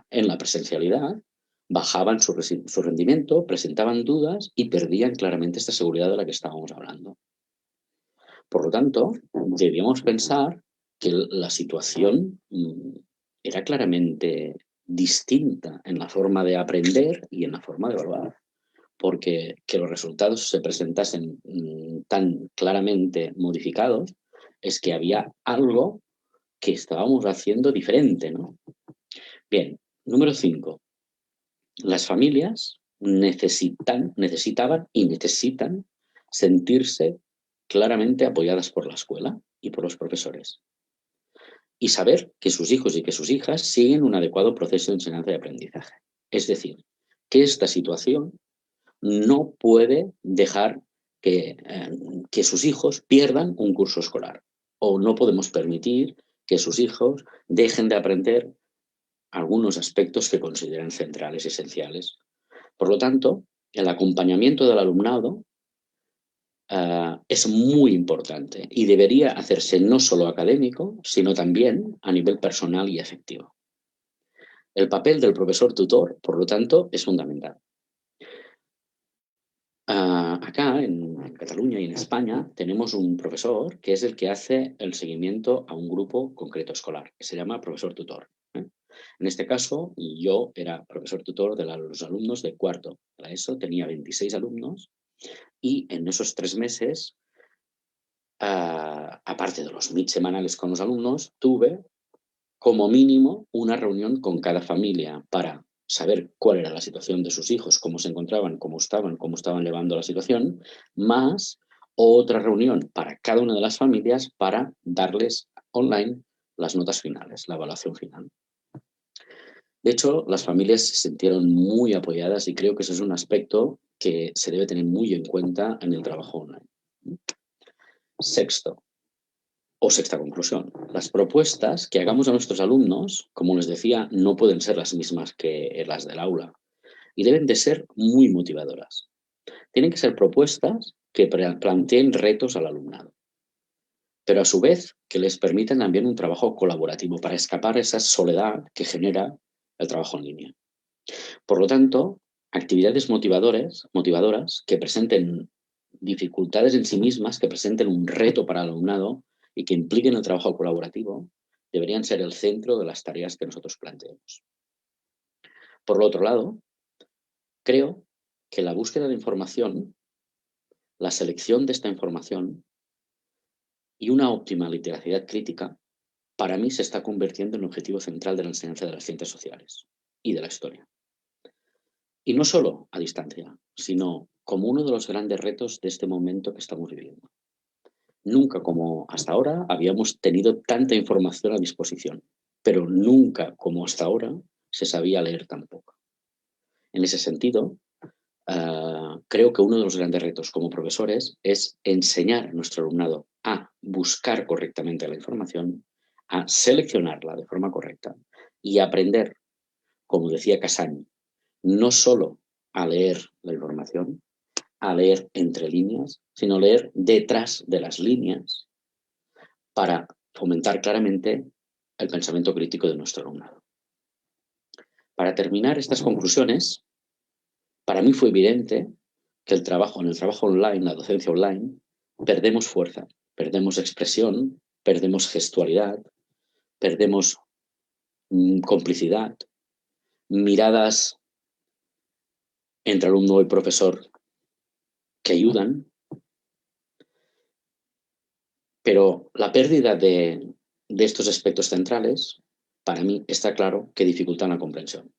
en la presencialidad, bajaban su rendimiento, presentaban dudas y perdían claramente esta seguridad de la que estábamos hablando. Por lo tanto, debíamos pensar que la situación era claramente distinta en la forma de aprender y en la forma de evaluar, porque que los resultados se presentasen tan claramente modificados es que había algo que estábamos haciendo diferente, ¿no? Bien, número 5. Las familias necesitaban y necesitan sentirse claramente apoyadas por la escuela y por los profesores. Y saber que sus hijos y que sus hijas siguen un adecuado proceso de enseñanza y aprendizaje. Es decir, que esta situación no puede dejar que sus hijos pierdan un curso escolar. O no podemos permitir que sus hijos dejen de aprender algunos aspectos que consideran centrales y esenciales. Por lo tanto, el acompañamiento del alumnado es muy importante y debería hacerse no solo académico, sino también a nivel personal y afectivo. El papel del profesor tutor, por lo tanto, es fundamental. Acá, en Cataluña y en España, tenemos un profesor que es el que hace el seguimiento a un grupo concreto escolar, que se llama profesor tutor. En este caso, yo era profesor tutor de los alumnos de cuarto. Para eso tenía 26 alumnos y en esos 3 meses, aparte de los meet semanales con los alumnos, tuve como mínimo una reunión con cada familia para saber cuál era la situación de sus hijos, cómo se encontraban, cómo estaban llevando la situación, más otra reunión para cada una de las familias para darles online las notas finales, la evaluación final. De hecho, las familias se sintieron muy apoyadas y creo que eso es un aspecto que se debe tener muy en cuenta en el trabajo online. Sexta conclusión. Las propuestas que hagamos a nuestros alumnos, como les decía, no pueden ser las mismas que las del aula y deben de ser muy motivadoras. Tienen que ser propuestas que planteen retos al alumnado, pero a su vez que les permitan también un trabajo colaborativo para escapar esa soledad que genera el trabajo en línea. Por lo tanto, actividades motivadoras que presenten dificultades en sí mismas, que presenten un reto para el alumnado y que impliquen el trabajo colaborativo, deberían ser el centro de las tareas que nosotros planteemos. Por el otro lado, creo que la búsqueda de información, la selección de esta información y una óptima literalidad crítica, para mí se está convirtiendo en un objetivo central de la enseñanza de las ciencias sociales y de la historia. Y no solo a distancia, sino como uno de los grandes retos de este momento que estamos viviendo. Nunca como hasta ahora habíamos tenido tanta información a disposición, pero nunca como hasta ahora se sabía leer tan poco. En ese sentido, creo que uno de los grandes retos como profesores es enseñar a nuestro alumnado a buscar correctamente la información, a seleccionarla de forma correcta y aprender, como decía Cassany, no solo a leer la información, a leer entre líneas, sino leer detrás de las líneas para fomentar claramente el pensamiento crítico de nuestro alumnado. Para terminar estas conclusiones, para mí fue evidente que en el trabajo online, la docencia online, perdemos fuerza, perdemos expresión, perdemos gestualidad, perdemos complicidad, miradas entre alumno y profesor que ayudan, pero la pérdida de estos aspectos centrales, para mí está claro que dificultan la comprensión.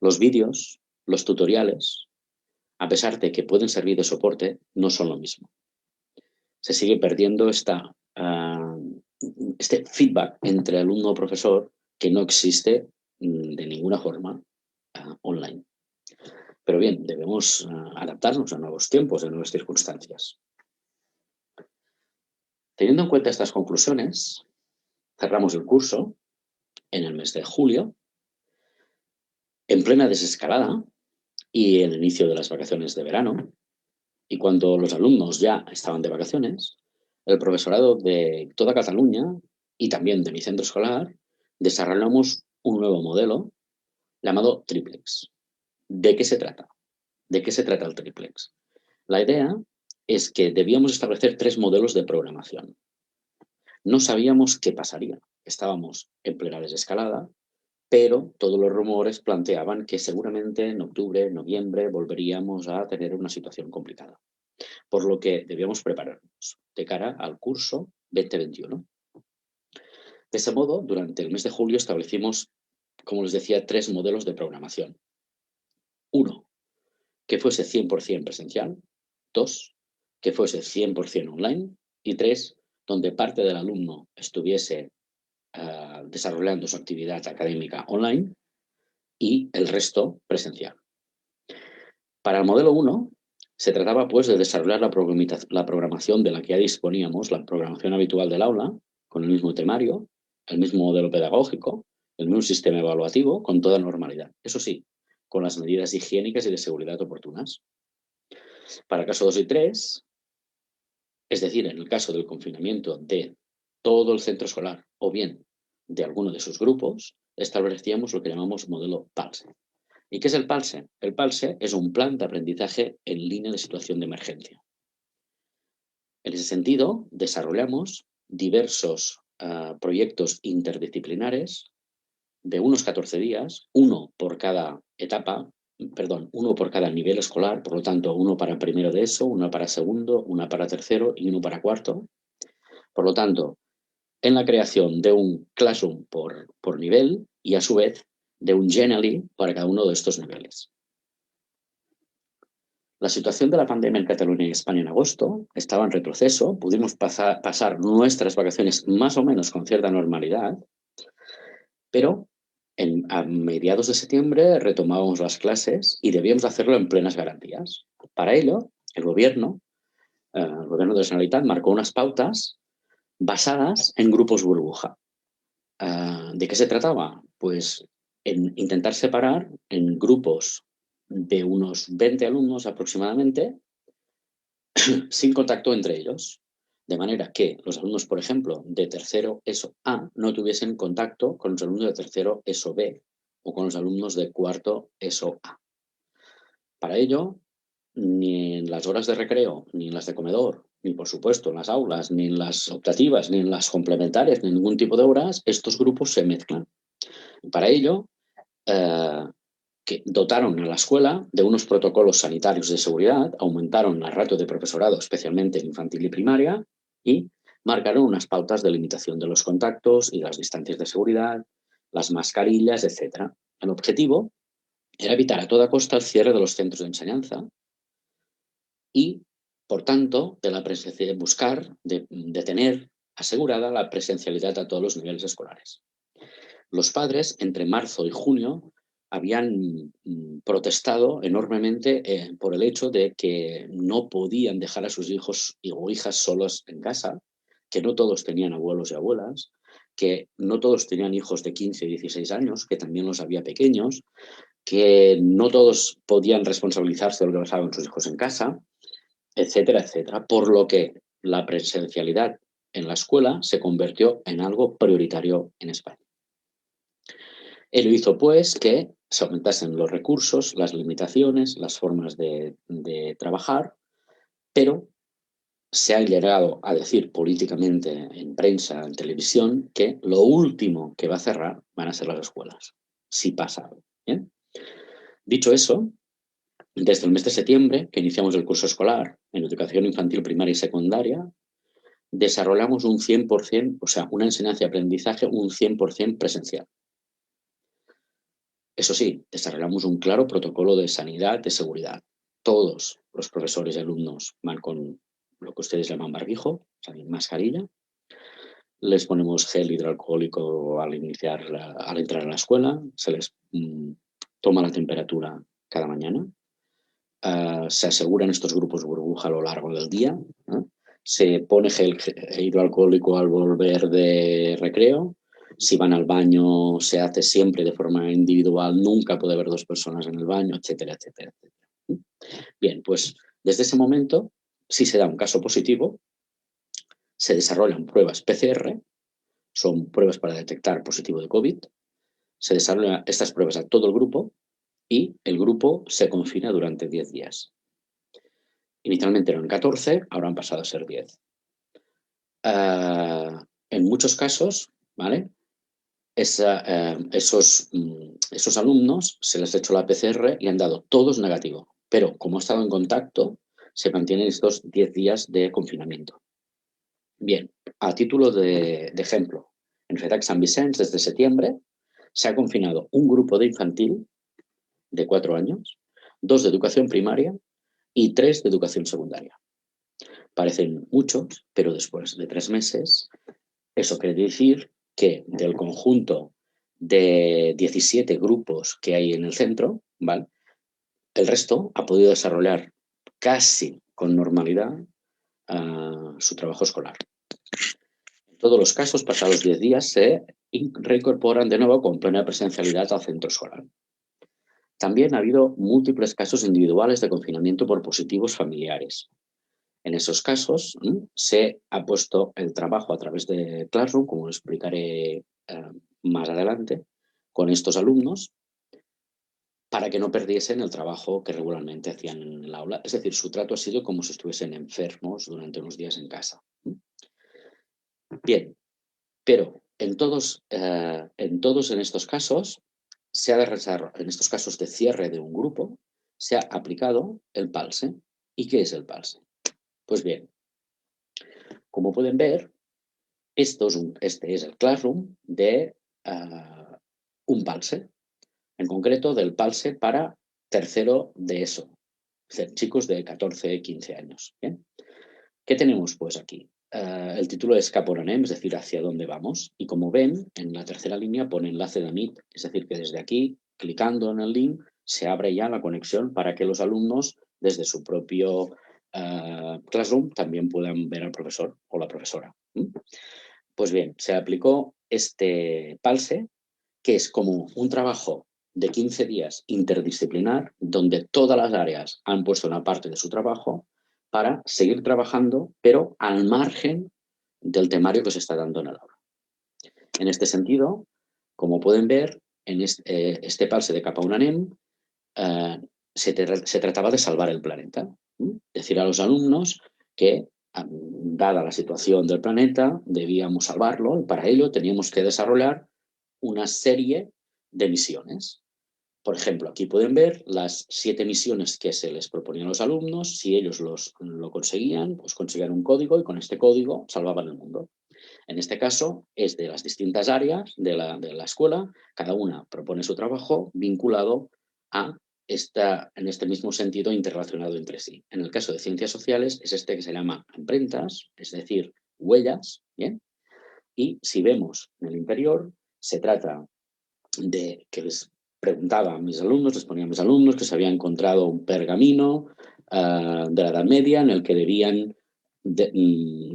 Los vídeos, los tutoriales, a pesar de que pueden servir de soporte, no son lo mismo. Se sigue perdiendo este feedback entre alumno y profesor que no existe de ninguna forma online. Pero bien, debemos adaptarnos a nuevos tiempos, a nuevas circunstancias. Teniendo en cuenta estas conclusiones, cerramos el curso en el mes de julio, en plena desescalada y el inicio de las vacaciones de verano. Y cuando los alumnos ya estaban de vacaciones, el profesorado de toda Cataluña y también de mi centro escolar desarrollamos un nuevo modelo llamado Triplex. ¿De qué se trata? ¿De qué se trata el Triplex? La idea es que debíamos establecer 3 modelos de programación. No sabíamos qué pasaría. Estábamos en plena desescalada, pero todos los rumores planteaban que seguramente en octubre, noviembre, volveríamos a tener una situación complicada. Por lo que debíamos prepararnos de cara al curso 2021. De ese modo, durante el mes de julio establecimos, como les decía, 3 modelos de programación. 1, que fuese 100% presencial. 2, que fuese 100% online. Y 3, donde parte del alumno estuviese desarrollando su actividad académica online y el resto presencial. Para el modelo 1, se trataba pues de desarrollar la programación de la que ya disponíamos, la programación habitual del aula, con el mismo temario, el mismo modelo pedagógico, el mismo sistema evaluativo, con toda normalidad. Eso sí, con las medidas higiénicas y de seguridad oportunas. Para el caso 2 y 3, es decir, en el caso del confinamiento de todo el centro escolar o bien de alguno de sus grupos, establecíamos lo que llamamos modelo PALSE. ¿Y qué es el PALSE? El PALSE es un plan de aprendizaje en línea de situación de emergencia. En ese sentido, desarrollamos diversos proyectos interdisciplinares de unos 14 días, uno por cada nivel escolar, por lo tanto, uno para primero de ESO, uno para segundo, uno para tercero y uno para cuarto. Por lo tanto, en la creación de un Classroom por nivel y, a su vez, de un Genially para cada uno de estos niveles. La situación de la pandemia en Cataluña y España en agosto estaba en retroceso. Pudimos pasar nuestras vacaciones más o menos con cierta normalidad, pero a mediados de septiembre retomábamos las clases y debíamos hacerlo en plenas garantías. Para ello, el gobierno de la Generalitat marcó unas pautas basadas en grupos burbuja. ¿De qué se trataba? Pues en intentar separar en grupos de unos 20 alumnos aproximadamente, sin contacto entre ellos. De manera que los alumnos, por ejemplo, de tercero ESO A no tuviesen contacto con los alumnos de tercero ESO B o con los alumnos de cuarto ESO A. Para ello, ni en las horas de recreo, ni en las de comedor, ni por supuesto en las aulas, ni en las optativas, ni en las complementarias, ni en ningún tipo de horas, estos grupos se mezclan. Para ello, que dotaron a la escuela de unos protocolos sanitarios de seguridad, aumentaron la ratio de profesorado, especialmente en infantil y primaria, y marcaron unas pautas de limitación de los contactos y las distancias de seguridad, las mascarillas, etc. El objetivo era evitar a toda costa el cierre de los centros de enseñanza y, por tanto, buscar de tener asegurada la presencialidad a todos los niveles escolares. Los padres, entre marzo y junio, habían protestado enormemente por el hecho de que no podían dejar a sus hijos o hijas solos en casa, que no todos tenían abuelos y abuelas, que no todos tenían hijos de 15 y 16 años, que también los había pequeños, que no todos podían responsabilizarse de lo que pasaba con sus hijos en casa, etcétera, etcétera. Por lo que la presencialidad en la escuela se convirtió en algo prioritario en España. Ello hizo, pues, que se aumentasen los recursos, las limitaciones, las formas de trabajar, pero se ha llegado a decir políticamente en prensa, en televisión, que lo último que va a cerrar van a ser las escuelas, si pasa algo. ¿Bien? Dicho eso, desde el mes de septiembre, que iniciamos el curso escolar en educación infantil, primaria y secundaria, desarrollamos un 100%, o sea, una enseñanza y aprendizaje un 100% presencial. Eso sí, desarrollamos un claro protocolo de sanidad, de seguridad. Todos los profesores y alumnos van con lo que ustedes llaman barbijo, o sea, mascarilla. Les ponemos gel hidroalcohólico al entrar a la escuela. Se les toma la temperatura cada mañana. Se aseguran estos grupos burbuja a lo largo del día. Se pone gel hidroalcohólico al volver de recreo. Si van al baño, se hace siempre de forma individual, nunca puede haber 2 personas en el baño, etcétera, etcétera, etcétera. Bien, pues desde ese momento, si se da un caso positivo, se desarrollan pruebas PCR, son pruebas para detectar positivo de COVID, se desarrollan estas pruebas a todo el grupo y el grupo se confina durante 10 días. Inicialmente eran 14, ahora han pasado a ser 10. En muchos casos, ¿vale? Esos alumnos se les ha hecho la PCR y han dado todos negativo, pero como han estado en contacto, se mantienen estos 10 días de confinamiento. Bien, a título de ejemplo, en FEDAC Sant Vicenç desde septiembre se ha confinado un grupo de infantil de 4 años, 2 de educación primaria y 3 de educación secundaria. Parecen muchos, pero después de 3 meses, eso quiere decir que del conjunto de 17 grupos que hay en el centro, ¿vale? El resto ha podido desarrollar casi con normalidad su trabajo escolar. En todos los casos, pasados 10 días, se reincorporan de nuevo con plena presencialidad al centro escolar. También ha habido múltiples casos individuales de confinamiento por positivos familiares. En esos casos se ha puesto el trabajo a través de Classroom, como lo explicaré más adelante, con estos alumnos, para que no perdiesen el trabajo que regularmente hacían en el aula. Es decir, su trato ha sido como si estuviesen enfermos durante unos días en casa. Bien, pero en todos en estos casos, en estos casos de cierre de un grupo, se ha aplicado el PALSE. ¿Y qué es el PALSE? Pues bien, como pueden ver, este es el Classroom de un PALSE, en concreto del PALSE para tercero de ESO, es decir, chicos de 14, 15 años. ¿Bien? ¿Qué tenemos pues aquí? El título es Cap on Anem, es decir, hacia dónde vamos. Y como ven, en la tercera línea pone enlace de Meet, es decir, que desde aquí, clicando en el link, se abre ya la conexión para que los alumnos, desde su propio Classroom, también puedan ver al profesor o la profesora. Pues bien, se aplicó este PALSE, que es como un trabajo de 15 días interdisciplinar, donde todas las áreas han puesto una parte de su trabajo para seguir trabajando, pero al margen del temario que se está dando en el aula. En este sentido, como pueden ver, en este PALSE de Cap on Anem se trataba de salvar el planeta. Decir a los alumnos que, dada la situación del planeta, debíamos salvarlo y para ello teníamos que desarrollar una serie de misiones. Por ejemplo, aquí pueden ver las 7 misiones que se les proponían a los alumnos. Si ellos lo conseguían, pues conseguían un código y con este código salvaban el mundo. En este caso, es de las distintas áreas de la escuela. Cada una propone su trabajo vinculado a en este mismo sentido interrelacionado entre sí. En el caso de ciencias sociales es este que se llama emprentas, es decir, huellas. ¿Bien? Y si vemos en el interior, se trata de que les preguntaba a mis alumnos, les ponía a mis alumnos que se había encontrado un pergamino de la Edad Media en el que debían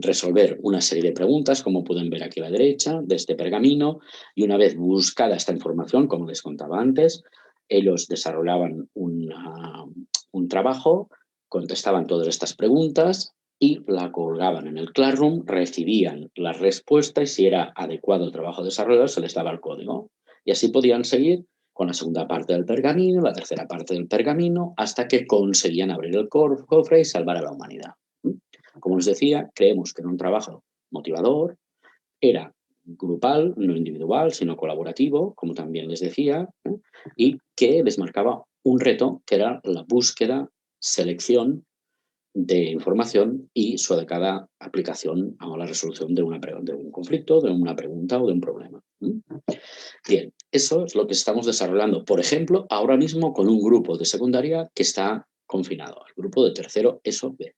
resolver una serie de preguntas, como pueden ver aquí a la derecha, de este pergamino, y una vez buscada esta información, como les contaba antes, ellos desarrollaban un trabajo, contestaban todas estas preguntas y la colgaban en el Classroom, recibían la respuesta y si era adecuado el trabajo desarrollado se les daba el código. Y así podían seguir con la segunda parte del pergamino, la tercera parte del pergamino, hasta que conseguían abrir el cofre y salvar a la humanidad. Como les decía, creemos que era un trabajo motivador, era grupal, no individual, sino colaborativo, como también les decía, y que les marcaba un reto que era la búsqueda, selección de información y su adecuada aplicación a la resolución de un conflicto, de una pregunta o de un problema. Bien, eso es lo que estamos desarrollando, por ejemplo, ahora mismo con un grupo de secundaria que está confinado, el grupo de tercero ESO B.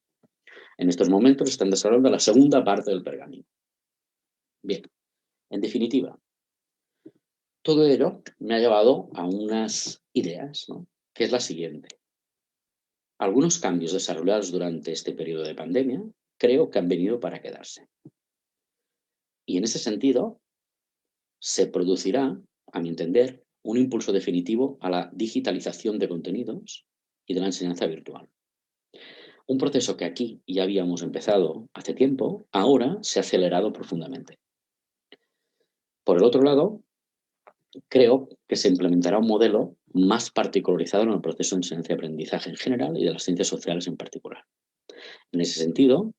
En estos momentos están desarrollando la segunda parte del pergamino. Bien, en definitiva, todo ello me ha llevado a unas ideas, ¿no? Que es la siguiente. Algunos cambios desarrollados durante este periodo de pandemia creo que han venido para quedarse. Y en ese sentido, se producirá, a mi entender, un impulso definitivo a la digitalización de contenidos y de la enseñanza virtual. Un proceso que aquí ya habíamos empezado hace tiempo, ahora se ha acelerado profundamente. Por el otro lado, creo que se implementará un modelo más particularizado en el proceso de enseñanza y aprendizaje en general y de las ciencias sociales en particular. En ese sentido,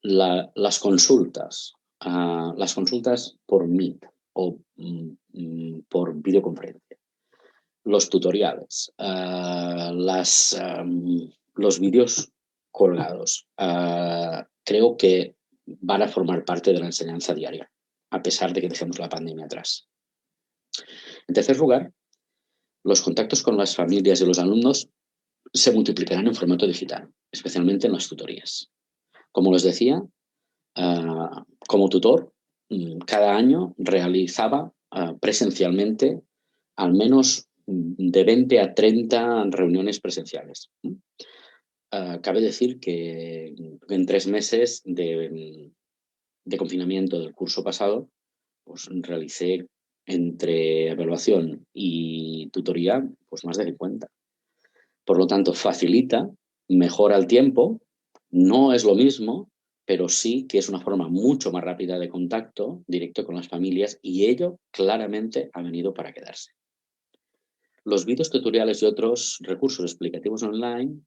las consultas por Meet o por videoconferencia, los tutoriales, los vídeos colgados, creo que van a formar parte de la enseñanza diaria, a pesar de que dejemos la pandemia atrás. En tercer lugar, los contactos con las familias y los alumnos se multiplicarán en formato digital, especialmente en las tutorías. Como les decía, como tutor, cada año realizaba presencialmente al menos de 20 a 30 reuniones presenciales. Cabe decir que en 3 meses de confinamiento del curso pasado, pues realicé entre evaluación y tutoría, pues más de 50. Por lo tanto, facilita, mejora el tiempo, no es lo mismo, pero sí que es una forma mucho más rápida de contacto directo con las familias y ello claramente ha venido para quedarse. Los vídeos tutoriales y otros recursos explicativos online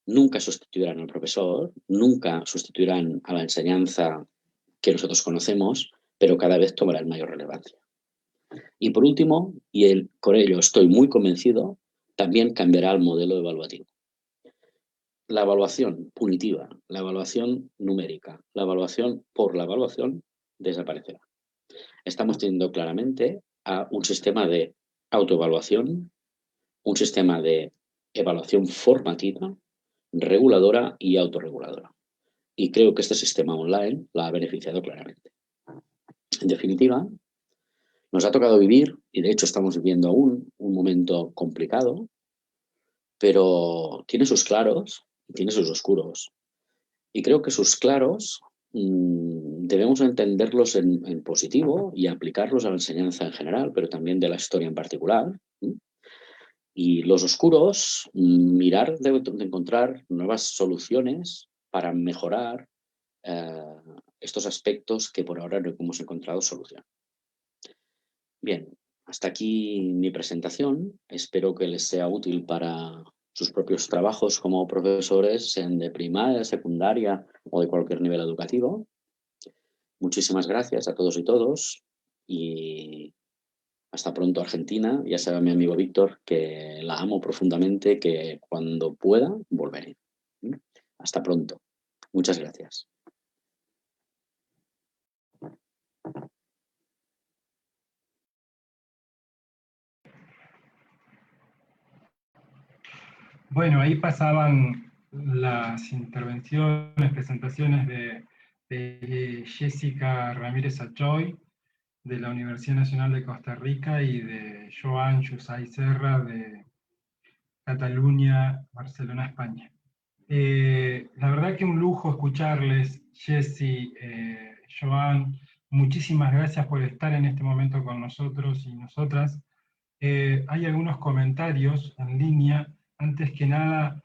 nunca sustituirán al profesor, nunca sustituirán a la enseñanza que nosotros conocemos, pero cada vez tomarán mayor relevancia. Y por último, con ello estoy muy convencido, también cambiará el modelo evaluativo. La evaluación punitiva, la evaluación numérica, la evaluación por la evaluación desaparecerá. Estamos teniendo claramente a un sistema de autoevaluación, un sistema de evaluación formativa, reguladora y autorreguladora. Y creo que este sistema online la ha beneficiado claramente. En definitiva, nos ha tocado vivir, y de hecho estamos viviendo aún, un momento complicado, pero tiene sus claros y tiene sus oscuros. Y creo que sus claros debemos entenderlos en positivo y aplicarlos a la enseñanza en general, pero también de la historia en particular. Y los oscuros, mirar de encontrar nuevas soluciones para mejorar estos aspectos que por ahora no hemos encontrado solución. Bien, hasta aquí mi presentación. Espero que les sea útil para sus propios trabajos como profesores, sean de primaria, secundaria o de cualquier nivel educativo. Muchísimas gracias a todos y todos y hasta pronto, Argentina. Ya sabe mi amigo Víctor que la amo profundamente, que cuando pueda volveré. Hasta pronto. Muchas gracias. Bueno, ahí pasaban las intervenciones, presentaciones de Jessica Ramírez Achoy, de la Universidad Nacional de Costa Rica, y de Joan Yusay Serra, de Cataluña, Barcelona, España. La verdad que un lujo escucharles, Jessy, Joan, muchísimas gracias por estar en este momento con nosotros y nosotras. Hay algunos comentarios en línea. Antes que nada,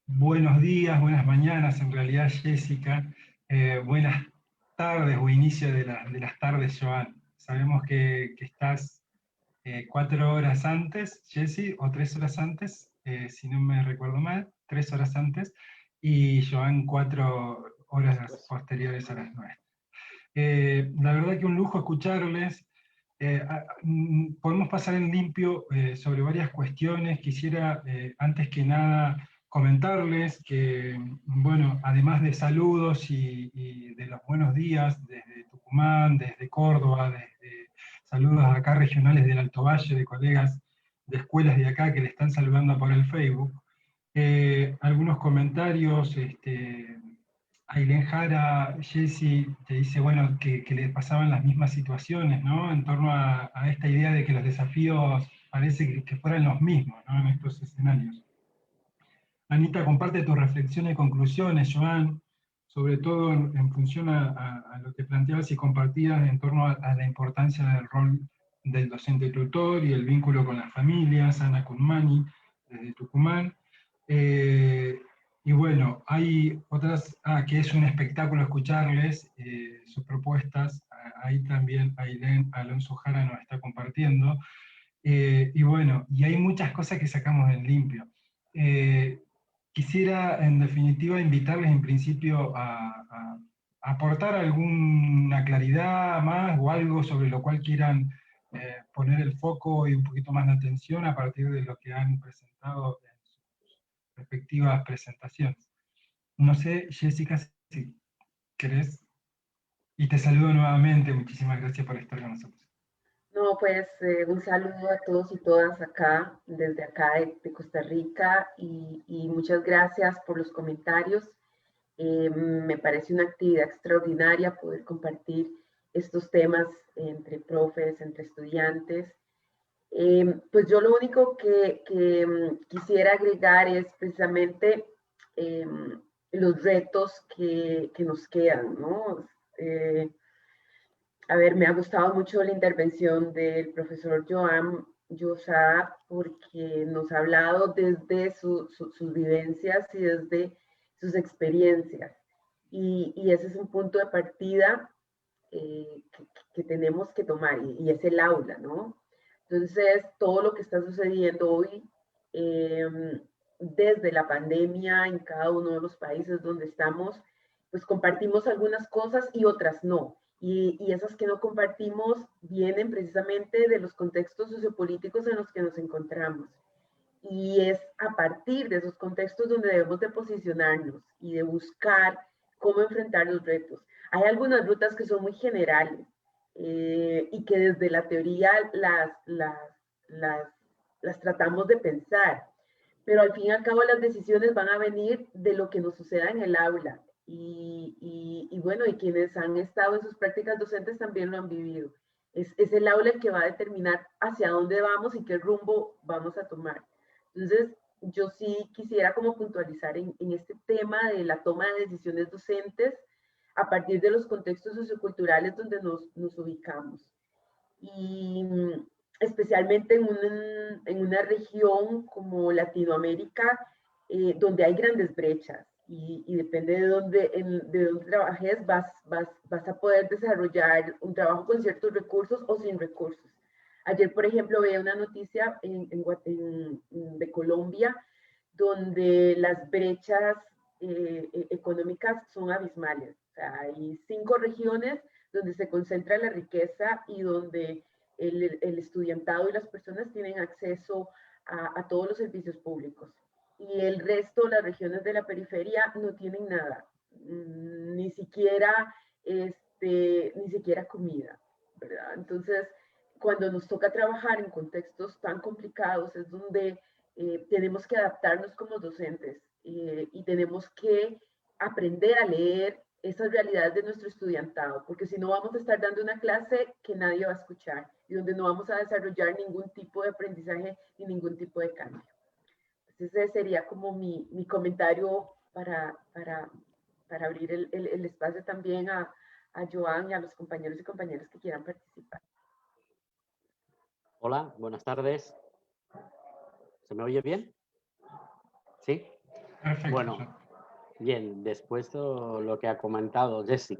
buenos días, buenas mañanas, en realidad, Jessica. Buenas tardes o inicio de las tardes, Joan. Sabemos que estás 4 horas antes, Jessy, o 3 horas antes, si no me recuerdo mal, 3 horas antes, y Joan 4 horas posteriores a las 9. La verdad que un lujo escucharles. Podemos pasar en limpio sobre varias cuestiones. Quisiera, antes que nada, comentarles que, bueno, además de saludos y de los buenos días desde Tucumán, desde Córdoba, desde saludos acá regionales del Alto Valle, de colegas de escuelas de acá que le están saludando por el Facebook, algunos comentarios. Ailén Jara, Jessy, te dice, bueno, que le pasaban las mismas situaciones, ¿no? En torno a esta idea de que los desafíos parece que fueran los mismos, ¿no? En estos escenarios. Anita comparte tus reflexiones y conclusiones, Joan, sobre todo en función a lo que planteabas y compartías en torno a la importancia del rol del docente tutor y el vínculo con las familias. Ana Kunmani, desde Tucumán. Y bueno, hay otras, que es un espectáculo escucharles sus propuestas. Ahí también Ailén Alonso Jara nos está compartiendo. Y bueno, y hay muchas cosas que sacamos en limpio. Quisiera, en definitiva, invitarles en principio a aportar alguna claridad más o algo sobre lo cual quieran poner el foco y un poquito más de atención a partir de lo que han presentado en sus respectivas presentaciones. No sé, Jessica, si querés. Y te saludo nuevamente. Muchísimas gracias por estar con nosotros. No, pues un saludo a todos y todas acá, desde acá de Costa Rica, y muchas gracias por los comentarios. Me parece una actividad extraordinaria poder compartir estos temas entre profes, entre estudiantes. Pues yo lo único que quisiera agregar es precisamente los retos que nos quedan, ¿no? A ver, me ha gustado mucho la intervención del profesor Joan Llosa porque nos ha hablado desde sus vivencias y desde sus experiencias. Y ese es un punto de partida que tenemos que tomar, y es el aula, ¿no? Entonces, todo lo que está sucediendo hoy, desde la pandemia en cada uno de los países donde estamos, pues compartimos algunas cosas y otras no. Y esas que no compartimos vienen precisamente de los contextos sociopolíticos en los que nos encontramos. Y es a partir de esos contextos donde debemos de posicionarnos y de buscar cómo enfrentar los retos. Hay algunas rutas que son muy generales y que desde la teoría las tratamos de pensar, pero al fin y al cabo las decisiones van a venir de lo que nos suceda en el aula. Y bueno, y quienes han estado en sus prácticas docentes también lo han vivido. Es el aula el que va a determinar hacia dónde vamos y qué rumbo vamos a tomar. Entonces, yo sí quisiera como puntualizar en este tema de la toma de decisiones docentes a partir de los contextos socioculturales donde nos ubicamos. Y especialmente en una región como Latinoamérica, donde hay grandes brechas. Y depende de dónde trabajes, vas a poder desarrollar un trabajo con ciertos recursos o sin recursos. Ayer, por ejemplo, veía una noticia de Colombia donde las brechas económicas son abismales. O sea, hay 5 regiones donde se concentra la riqueza y donde el estudiantado y las personas tienen acceso a todos los servicios públicos. Y el resto, las regiones de la periferia, no tienen nada, ni siquiera comida, ¿verdad? Entonces, cuando nos toca trabajar en contextos tan complicados es donde tenemos que adaptarnos como docentes y tenemos que aprender a leer esas realidades de nuestro estudiantado, porque si no vamos a estar dando una clase que nadie va a escuchar y donde no vamos a desarrollar ningún tipo de aprendizaje ni ningún tipo de cambio. Ese sería como mi comentario para abrir el espacio también a Joan y a los compañeros y compañeras que quieran participar. Hola, buenas tardes. ¿Se me oye bien? ¿Sí? Perfecto. Bueno, bien, después de lo que ha comentado Jessy,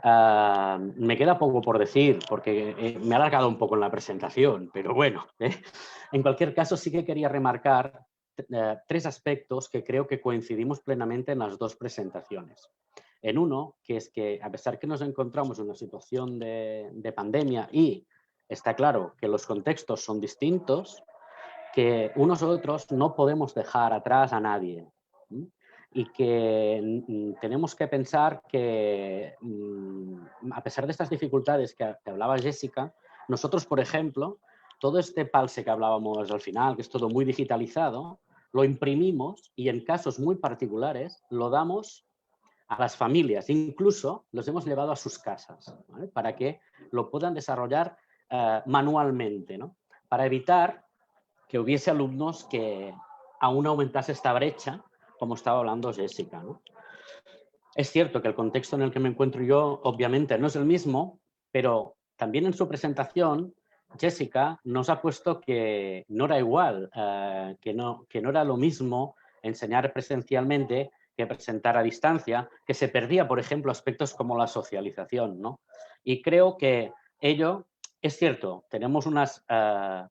me queda poco por decir porque me ha alargado un poco en la presentación, pero bueno, en cualquier caso sí que quería remarcar 3 aspectos que creo que coincidimos plenamente en las 2 presentaciones. En uno, que es que a pesar que nos encontramos en una situación de pandemia y está claro que los contextos son distintos, que unos u otros no podemos dejar atrás a nadie. Y que tenemos que pensar que, a pesar de estas dificultades que hablaba Jessica, nosotros, por ejemplo, todo este PALSE que hablábamos al final, que es todo muy digitalizado, lo imprimimos y en casos muy particulares lo damos a las familias, incluso los hemos llevado a sus casas, ¿vale? Para que lo puedan desarrollar manualmente, ¿no? Para evitar que hubiese alumnos que aún aumentase esta brecha, como estaba hablando Jessica, ¿no? Es cierto que el contexto en el que me encuentro yo obviamente no es el mismo, pero también en su presentación Jessica nos ha puesto que no era igual, que no era lo mismo enseñar presencialmente que presentar a distancia, que se perdía, por ejemplo, aspectos como la socialización, ¿no? Y creo que ello, es cierto, tenemos unas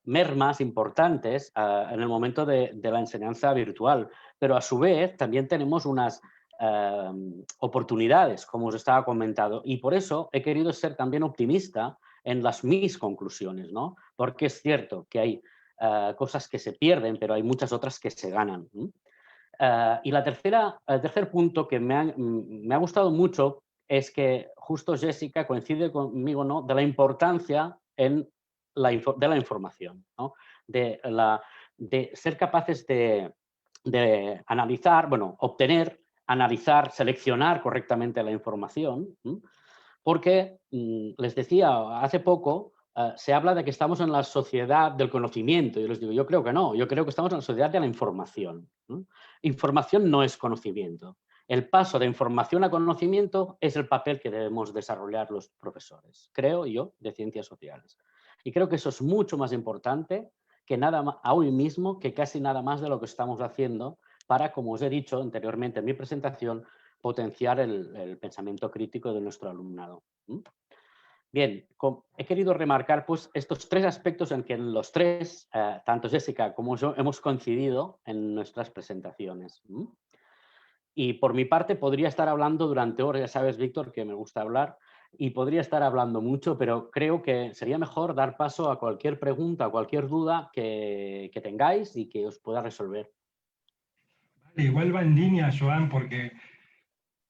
mermas importantes en el momento de la enseñanza virtual, pero a su vez también tenemos unas oportunidades, como os estaba comentando, y por eso he querido ser también optimista en mis conclusiones, ¿no? Porque es cierto que hay cosas que se pierden, pero hay muchas otras que se ganan. Y el tercer punto que me ha gustado mucho es que justo Jessica coincide conmigo, ¿no?, de la importancia de la información, ¿no? de ser capaces de analizar, bueno, obtener, analizar, seleccionar correctamente la información, ¿sí? Porque, les decía, hace poco se habla de que estamos en la sociedad del conocimiento. Yo les digo, yo creo que no, yo creo que estamos en la sociedad de la información, ¿no? Información no es conocimiento. El paso de información a conocimiento es el papel que debemos desarrollar los profesores, creo yo, de ciencias sociales. Y creo que eso es mucho más importante que nada más, hoy mismo, que casi nada más de lo que estamos haciendo para, como os he dicho anteriormente en mi presentación, potenciar el pensamiento crítico de nuestro alumnado. Bien, he querido remarcar pues, estos tres aspectos en que los tres, tanto Jessica como yo, hemos coincidido en nuestras presentaciones. Y por mi parte podría estar hablando durante horas, ya sabes, Víctor, que me gusta hablar, y podría estar hablando mucho, pero creo que sería mejor dar paso a cualquier pregunta, a cualquier duda que tengáis y que os pueda resolver. Vale, igual va en línea, Joan, porque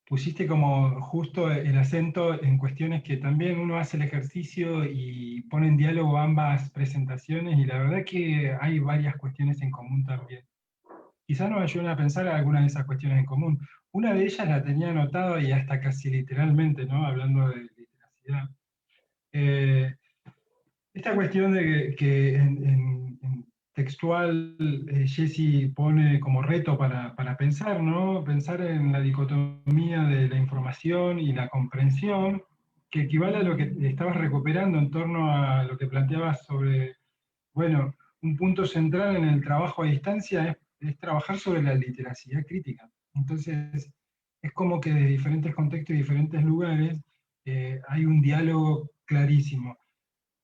pusiste como justo el acento en cuestiones que también uno hace el ejercicio y pone en diálogo ambas presentaciones, y la verdad que hay varias cuestiones en común también. Quizás nos ayuden a pensar algunas de esas cuestiones en común. Una de ellas la tenía anotada y hasta casi literalmente, ¿no? Hablando de literacidad. Esta cuestión de que en textual Jessy pone como reto para pensar, ¿no? Pensar en la dicotomía de la información y la comprensión, que equivale a lo que estabas recuperando en torno a lo que planteabas sobre, bueno, un punto central en el trabajo a distancia es trabajar sobre la literacidad crítica. Entonces, es como que de diferentes contextos y diferentes lugares hay un diálogo clarísimo.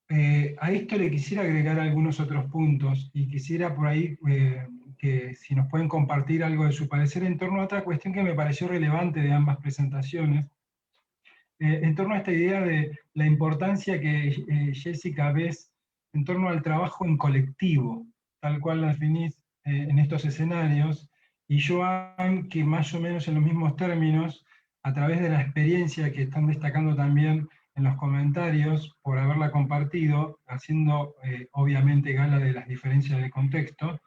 A esto le quisiera agregar algunos otros puntos y quisiera por ahí que si nos pueden compartir algo de su parecer en torno a otra cuestión que me pareció relevante de ambas presentaciones, en torno a esta idea de la importancia que Jessica ves en torno al trabajo en colectivo, tal cual la definís en estos escenarios, y Joan, que más o menos en los mismos términos, a través de la experiencia que están destacando también en los comentarios, por haberla compartido, haciendo obviamente gala de las diferencias de contexto,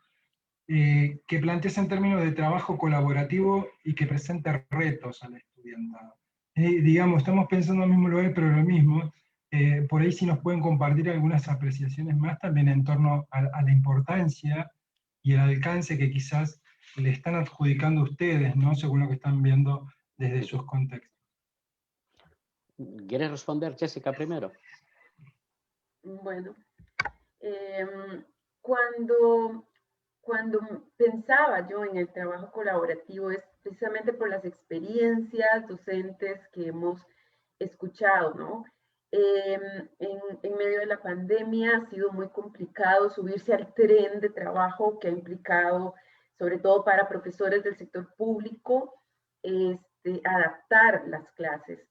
que planteas en términos de trabajo colaborativo y que presenta retos al estudiantado. Digamos, estamos pensando en el mismo lugar, pero lo mismo. Por ahí si nos pueden compartir algunas apreciaciones más también en torno a la importancia y el alcance que quizás le están adjudicando a ustedes, ¿no? Según lo que están viendo desde sus contextos. ¿Quieres responder, Jessica, primero? Bueno, cuando pensaba yo en el trabajo colaborativo es precisamente por las experiencias docentes que hemos escuchado, ¿no? En medio de la pandemia ha sido muy complicado subirse al tren de trabajo que ha implicado, sobre todo para profesores del sector público, adaptar las clases.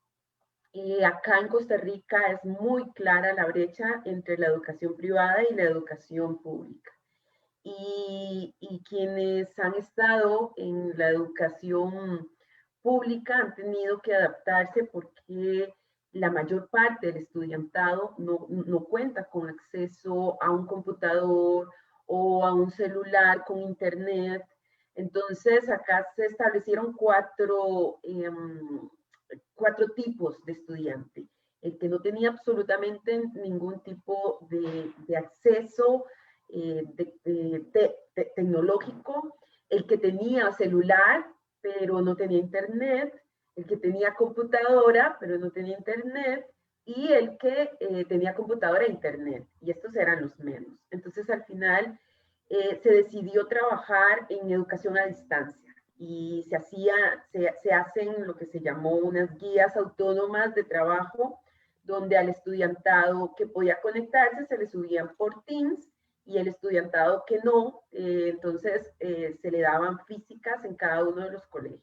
Acá en Costa Rica es muy clara la brecha entre la educación privada y la educación pública. Y quienes han estado en la educación pública han tenido que adaptarse porque la mayor parte del estudiantado no cuenta con acceso a un computador o a un celular con internet. Entonces acá se establecieron cuatro tipos de estudiante. El que no tenía absolutamente ningún tipo de acceso tecnológico, el que tenía celular pero no tenía internet, el que tenía computadora pero no tenía internet, y el que tenía computadora e internet, y estos eran los menos. Entonces al final se decidió trabajar en educación a distancia y se hacen lo que se llamó unas guías autónomas de trabajo, donde al estudiantado que podía conectarse se le subían por Teams y el estudiantado que no, entonces se le daban físicas en cada uno de los colegios.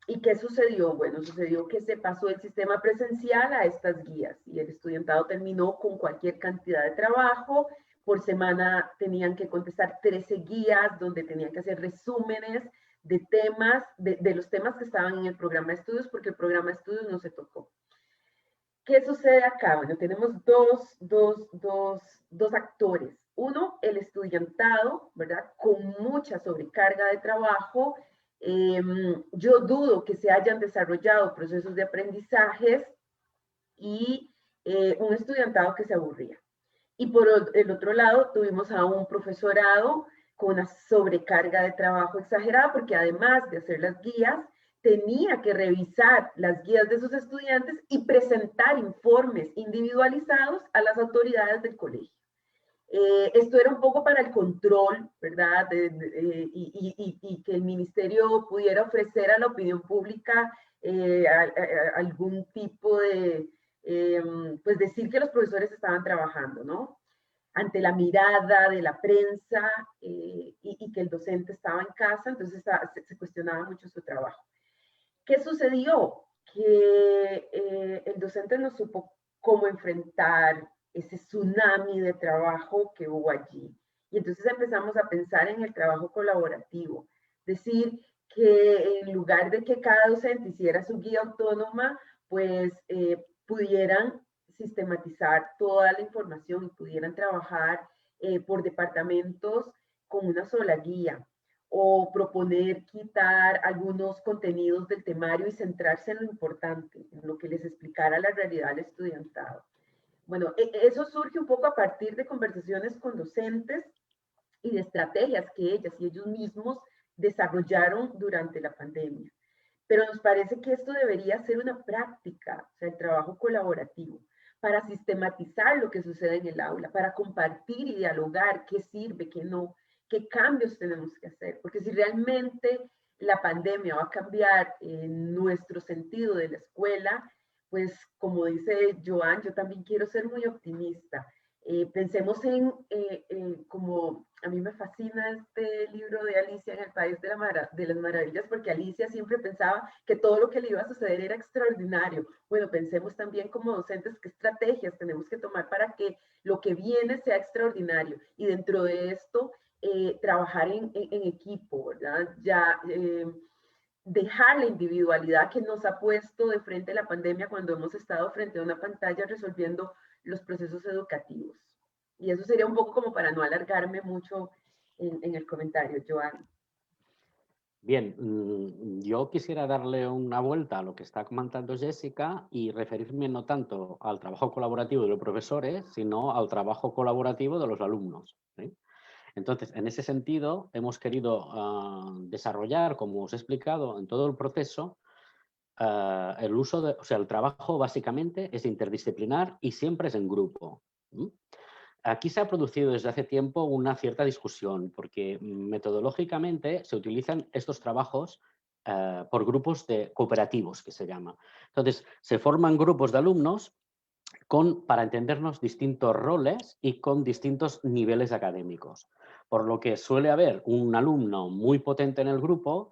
¿Y qué sucedió? Bueno, sucedió que se pasó el sistema presencial a estas guías y el estudiantado terminó con cualquier cantidad de trabajo. Por semana tenían que contestar 13 guías donde tenían que hacer resúmenes de temas, de los temas que estaban en el programa de estudios, porque el programa de estudios no se tocó. ¿Qué sucede acá? Bueno, tenemos dos actores. Uno, el estudiantado, ¿verdad? Con mucha sobrecarga de trabajo. Yo dudo que se hayan desarrollado procesos de aprendizajes y un estudiantado que se aburría. Y por el otro lado, tuvimos a un profesorado con una sobrecarga de trabajo exagerada, porque además de hacer las guías, tenía que revisar las guías de sus estudiantes y presentar informes individualizados a las autoridades del colegio. Esto era un poco para el control, ¿verdad? Y que el ministerio pudiera ofrecer a la opinión pública algún tipo de, pues decir que los profesores estaban trabajando, ¿no? Ante la mirada de la prensa y que el docente estaba en casa, entonces se cuestionaba mucho su trabajo. ¿Qué sucedió? Que el docente no supo cómo enfrentar ese tsunami de trabajo que hubo allí. Y entonces empezamos a pensar en el trabajo colaborativo. Decir que en lugar de que cada docente hiciera su guía autónoma, pues pudieran sistematizar toda la información y pudieran trabajar por departamentos con una sola guía, o proponer quitar algunos contenidos del temario y centrarse en lo importante, en lo que les explicara la realidad al estudiantado. Bueno, eso surge un poco a partir de conversaciones con docentes y de estrategias que ellas y ellos mismos desarrollaron durante la pandemia. Pero nos parece que esto debería ser una práctica, o sea, el trabajo colaborativo, para sistematizar lo que sucede en el aula, para compartir y dialogar qué sirve, qué no, qué cambios tenemos que hacer. Porque si realmente la pandemia va a cambiar nuestro sentido de la escuela, pues como dice Joan, yo también quiero ser muy optimista. Pensemos en, como a mí me fascina este libro de Alicia en el País de las Maravillas, porque Alicia siempre pensaba que todo lo que le iba a suceder era extraordinario. Bueno, pensemos también como docentes qué estrategias tenemos que tomar para que lo que viene sea extraordinario. Y dentro de esto, trabajar en equipo, ¿verdad? Ya dejar la individualidad que nos ha puesto de frente a la pandemia cuando hemos estado frente a una pantalla resolviendo los procesos educativos. Y eso sería un poco como para no alargarme mucho en el comentario, Joan. Bien, yo quisiera darle una vuelta a lo que está comentando Jessica y referirme no tanto al trabajo colaborativo de los profesores, sino al trabajo colaborativo de los alumnos, ¿sí? Entonces, en ese sentido, hemos querido desarrollar, como os he explicado, en todo el proceso, el uso de, o sea, el trabajo básicamente es interdisciplinar y siempre es en grupo. Aquí se ha producido desde hace tiempo una cierta discusión, porque metodológicamente se utilizan estos trabajos por grupos de cooperativos, que se llama. Entonces, se forman grupos de alumnos con, para entendernos, distintos roles y con distintos niveles académicos. Por lo que suele haber un alumno muy potente en el grupo,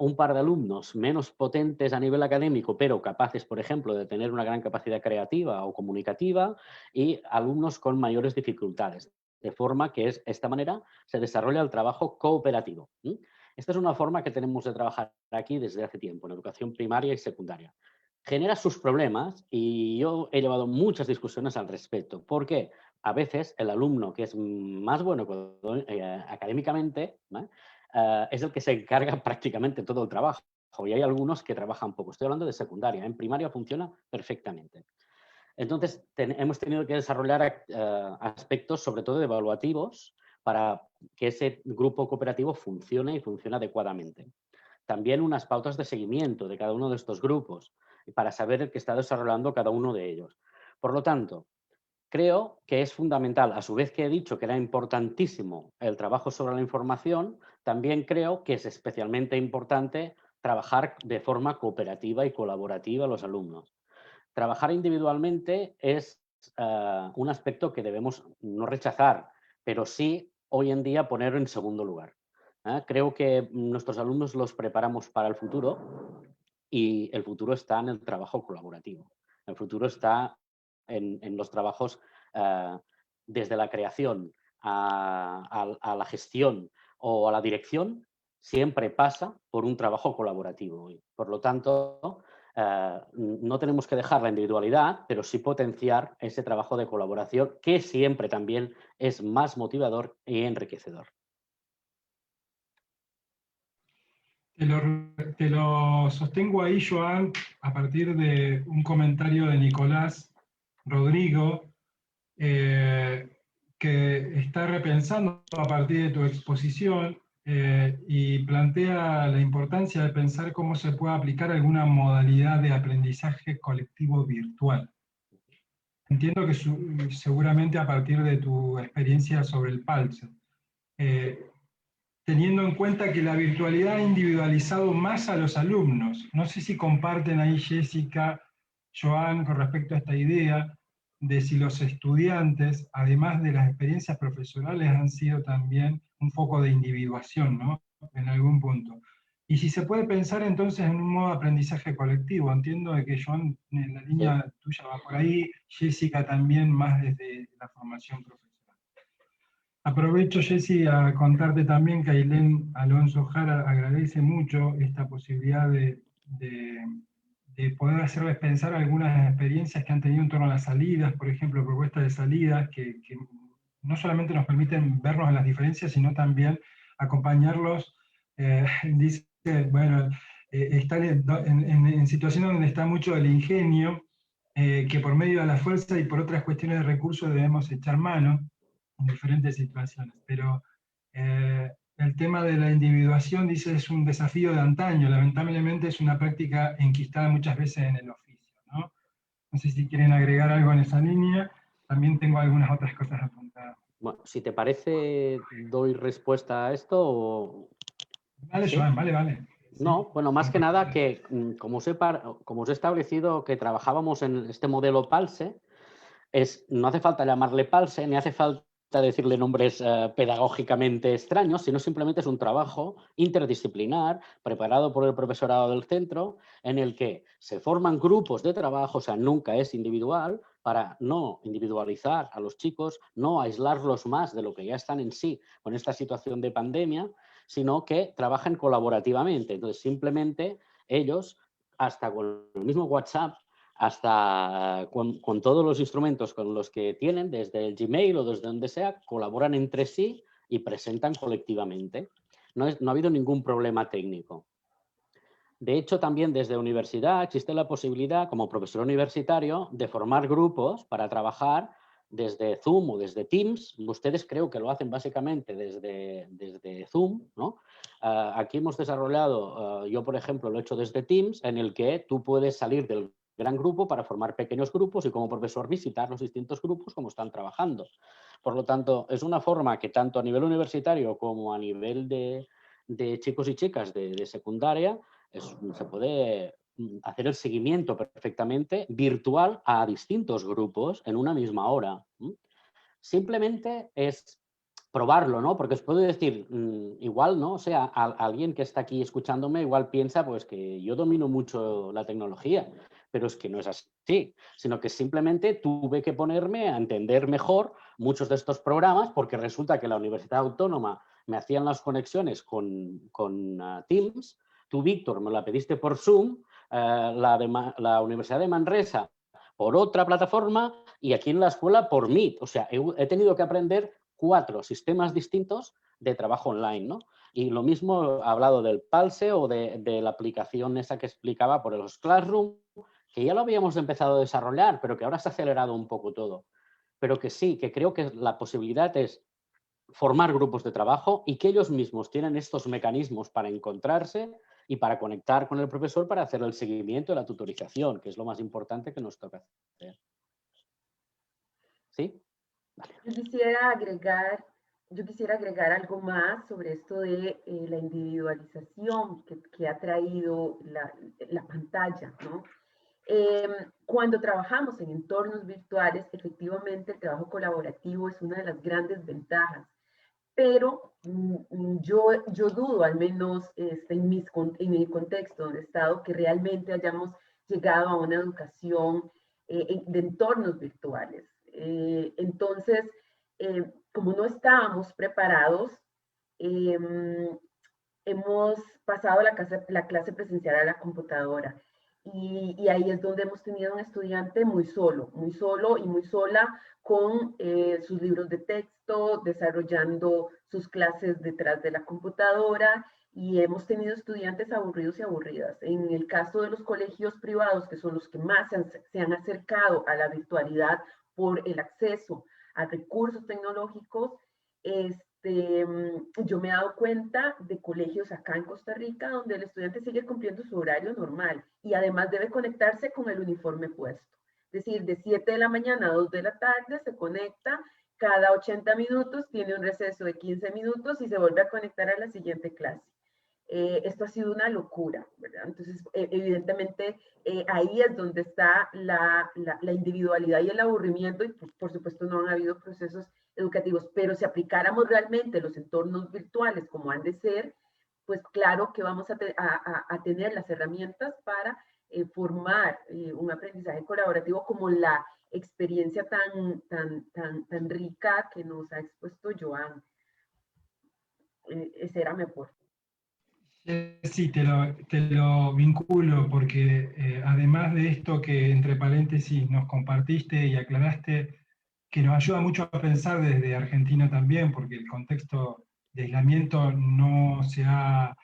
un par de alumnos menos potentes a nivel académico, pero capaces, por ejemplo, de tener una gran capacidad creativa o comunicativa, y alumnos con mayores dificultades. De forma que esta manera se desarrolla el trabajo cooperativo. Esta es una forma que tenemos de trabajar aquí desde hace tiempo, en educación primaria y secundaria. Genera sus problemas y yo he llevado muchas discusiones al respecto. Porque a veces el alumno que es más bueno académicamente, ¿no? Es el que se encarga prácticamente todo el trabajo. Y hay algunos que trabajan poco. Estoy hablando de secundaria. En primaria funciona perfectamente. Entonces, hemos tenido que desarrollar aspectos, sobre todo evaluativos, para que ese grupo cooperativo funcione y funcione adecuadamente. También unas pautas de seguimiento de cada uno de estos grupos para saber el que está desarrollando cada uno de ellos. Por lo tanto, creo que es fundamental, a su vez que he dicho que era importantísimo el trabajo sobre la información, también creo que es especialmente importante trabajar de forma cooperativa y colaborativa los alumnos. Trabajar individualmente es un aspecto que debemos no rechazar, pero sí hoy en día poner en segundo lugar. Creo que nuestros alumnos los preparamos para el futuro y el futuro está en el trabajo colaborativo. El futuro está en los trabajos desde la creación a la gestión o a la dirección, siempre pasa por un trabajo colaborativo. Por lo tanto, no tenemos que dejar la individualidad, pero sí potenciar ese trabajo de colaboración que siempre también es más motivador y enriquecedor. Te lo sostengo ahí, Joan, a partir de un comentario de Nicolás Rodrigo, que está repensando a partir de tu exposición y plantea la importancia de pensar cómo se puede aplicar alguna modalidad de aprendizaje colectivo virtual. Entiendo que seguramente a partir de tu experiencia sobre el PALSE. Teniendo en cuenta que la virtualidad ha individualizado más a los alumnos. No sé si comparten ahí Jessica, Joan, con respecto a esta idea de si los estudiantes, además de las experiencias profesionales, han sido también un foco de individuación, ¿no? En algún punto. Y si se puede pensar entonces en un modo de aprendizaje colectivo. Entiendo de que Joan, en la línea tuya va por ahí, Jessica también más desde la formación profesional. Aprovecho, Jessy, a contarte también que Ailén Alonso Jara agradece mucho esta posibilidad de poder hacerles pensar algunas experiencias que han tenido en torno a las salidas, por ejemplo, propuestas de salidas que no solamente nos permiten vernos en las diferencias, sino también acompañarlos. Dice, bueno, están en situaciones donde está mucho el ingenio, que por medio de la fuerza y por otras cuestiones de recursos debemos echar mano en diferentes situaciones, pero el tema de la individuación, dice, es un desafío de antaño, lamentablemente es una práctica enquistada muchas veces en el oficio, ¿no? No sé si quieren agregar algo en esa línea, también tengo algunas otras cosas apuntadas. Bueno, si te parece, doy respuesta a esto o... Vale, ¿sí? Joan, vale. No, sí. Bueno, más que nada que, como os he establecido que trabajábamos en este modelo PALSE, no hace falta llamarle PALSE, ni hace falta decirle nombres pedagógicamente extraños, sino simplemente es un trabajo interdisciplinar preparado por el profesorado del centro en el que se forman grupos de trabajo, o sea, nunca es individual, para no individualizar a los chicos, no aislarlos más de lo que ya están en sí con esta situación de pandemia, sino que trabajan colaborativamente. Entonces, simplemente ellos, hasta con el mismo WhatsApp, hasta con todos los instrumentos con los que tienen, desde el Gmail o desde donde sea, colaboran entre sí y presentan colectivamente. No ha habido ningún problema técnico. De hecho, también desde universidad existe la posibilidad, como profesor universitario, de formar grupos para trabajar desde Zoom o desde Teams. Ustedes creo que lo hacen básicamente desde Zoom, ¿no? Aquí hemos desarrollado, yo por ejemplo lo he hecho desde Teams, en el que tú puedes salir del gran grupo para formar pequeños grupos y como profesor visitar los distintos grupos como están trabajando. Por lo tanto, es una forma que tanto a nivel universitario como a nivel de chicos y chicas de secundaria se puede hacer el seguimiento perfectamente virtual a distintos grupos en una misma hora. Simplemente es probarlo, ¿no? Porque os puedo decir, igual, ¿no? O sea, alguien que está aquí escuchándome igual piensa pues que yo domino mucho la tecnología, pero es que no es así, sino que simplemente tuve que ponerme a entender mejor muchos de estos programas porque resulta que la Universidad Autónoma me hacían las conexiones con Teams, tú, Víctor, me la pediste por Zoom, la Universidad de Manresa por otra plataforma y aquí en la escuela por Meet. O sea, he tenido que aprender 4 sistemas distintos de trabajo online, ¿no? Y lo mismo he hablado del PALSE o de la aplicación esa que explicaba por los Classroom, que ya lo habíamos empezado a desarrollar, pero que ahora se ha acelerado un poco todo. Pero que sí, que creo que la posibilidad es formar grupos de trabajo y que ellos mismos tienen estos mecanismos para encontrarse y para conectar con el profesor para hacer el seguimiento de la tutorización, que es lo más importante que nos toca hacer. ¿Sí? Vale. Yo quisiera agregar algo más sobre esto de la individualización que ha traído la pantalla, ¿no? Cuando trabajamos en entornos virtuales, efectivamente el trabajo colaborativo es una de las grandes ventajas, pero yo dudo, al menos en mi contexto donde he estado, que realmente hayamos llegado a una educación de entornos virtuales. Entonces, como no estábamos preparados, hemos pasado la clase presencial a la computadora. Y ahí es donde hemos tenido un estudiante muy solo y muy sola con sus libros de texto, desarrollando sus clases detrás de la computadora, y hemos tenido estudiantes aburridos y aburridas. En el caso de los colegios privados, que son los que más se han acercado a la virtualidad por el acceso a recursos tecnológicos, yo me he dado cuenta de colegios acá en Costa Rica donde el estudiante sigue cumpliendo su horario normal y además debe conectarse con el uniforme puesto. Es decir, de 7 de la mañana a 2 de la tarde se conecta, cada 80 minutos tiene un receso de 15 minutos y se vuelve a conectar a la siguiente clase. Esto ha sido una locura, ¿verdad? Entonces, evidentemente, ahí es donde está la individualidad y el aburrimiento, y por supuesto no han habido procesos educativos, pero si aplicáramos realmente los entornos virtuales como han de ser, pues claro que vamos a tener las herramientas para formar un aprendizaje colaborativo como la experiencia tan rica que nos ha expuesto Joan. Ese era mi aporte. Sí, te lo vinculo porque además de esto que entre paréntesis nos compartiste y aclaraste, que nos ayuda mucho a pensar desde Argentina también, porque el contexto de aislamiento no se ha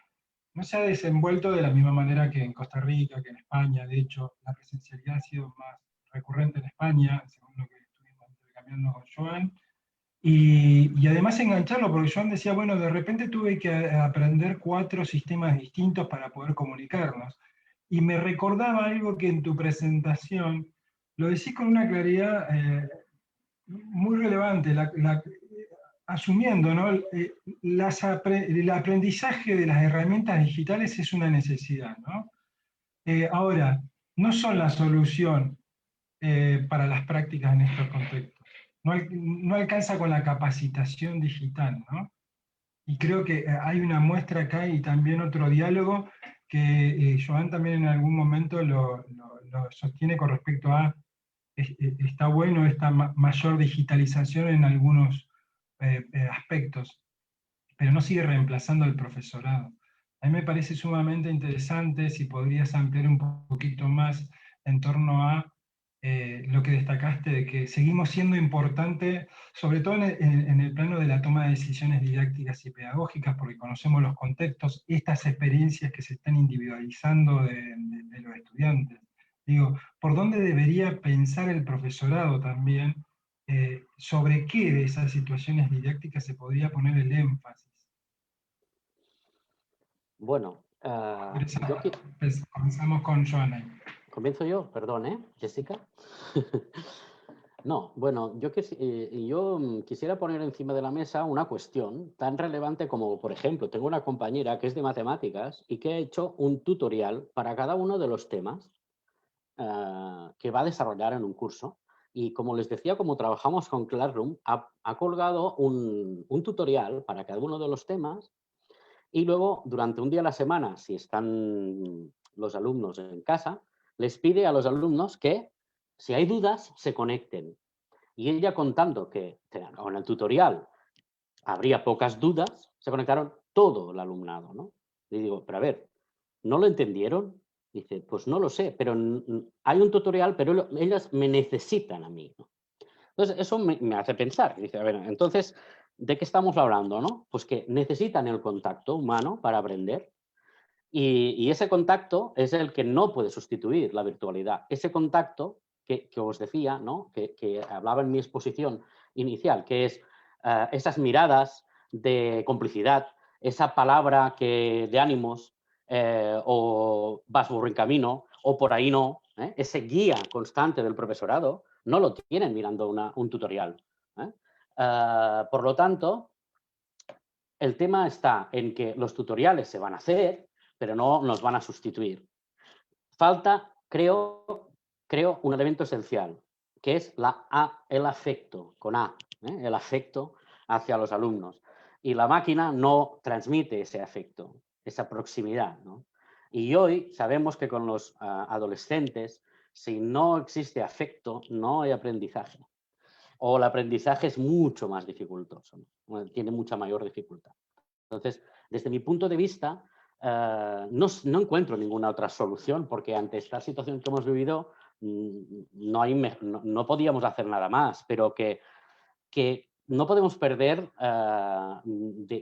desenvuelto de la misma manera que en Costa Rica, que en España. De hecho, la presencialidad ha sido más recurrente en España, según lo que estuvimos intercambiando con Joan. Y además engancharlo, porque Joan decía, bueno, de repente tuve que aprender 4 sistemas distintos para poder comunicarnos. Y me recordaba algo que en tu presentación lo decís con una claridad muy relevante, asumiendo, ¿no? El aprendizaje de las herramientas digitales es una necesidad, ¿no? Ahora, no son la solución para las prácticas en estos contextos. No alcanza con la capacitación digital, ¿no? Y creo que hay una muestra acá y también otro diálogo que Joan también en algún momento lo sostiene con respecto a está bueno esta mayor digitalización en algunos aspectos, pero no sigue reemplazando al profesorado. A mí me parece sumamente interesante si podrías ampliar un poquito más en torno a lo que destacaste, de que seguimos siendo importante, sobre todo en el plano de la toma de decisiones didácticas y pedagógicas, porque conocemos los contextos, estas experiencias que se están individualizando de los estudiantes. Digo, ¿por dónde debería pensar el profesorado también? ¿Sobre qué de esas situaciones didácticas se podría poner el énfasis? Bueno, comenzamos con Joana. ¿Comienzo yo? Perdón, Jessica. No, bueno, yo quisiera poner encima de la mesa una cuestión tan relevante como, por ejemplo, tengo una compañera que es de matemáticas y que ha hecho un tutorial para cada uno de los temas que va a desarrollar en un curso. Y como les decía, como trabajamos con Classroom, ha colgado un tutorial para cada uno de los temas y luego, durante un día a la semana, si están los alumnos en casa, les pide a los alumnos que, si hay dudas, se conecten. Y ella, contando que con el tutorial habría pocas dudas, se conectaron todo el alumnado, ¿no? Y digo, pero a ver, ¿no lo entendieron? Dice, pues no lo sé, pero hay un tutorial, pero ellas me necesitan a mí, ¿no? Entonces, eso me hace pensar. Dice, a ver, entonces, ¿de qué estamos hablando, no? Pues que necesitan el contacto humano para aprender. Y ese contacto es el que no puede sustituir la virtualidad. Ese contacto que os decía, ¿no? que hablaba en mi exposición inicial, que es esas miradas de complicidad, esa palabra de ánimos, o vas por buen camino, o por ahí no, ese guía constante del profesorado, no lo tienen mirando un tutorial. Por lo tanto, el tema está en que los tutoriales se van a hacer, pero no nos van a sustituir. Falta, creo un elemento esencial, que es el afecto, con A, el afecto hacia los alumnos. Y la máquina no transmite ese afecto, esa proximidad, ¿no? Y hoy sabemos que con los adolescentes, si no existe afecto, no hay aprendizaje. O el aprendizaje es mucho más dificultoso, ¿no? Tiene mucha mayor dificultad. Entonces, desde mi punto de vista, no encuentro ninguna otra solución, porque ante esta situación que hemos vivido no podíamos hacer nada más, pero que no podemos perder,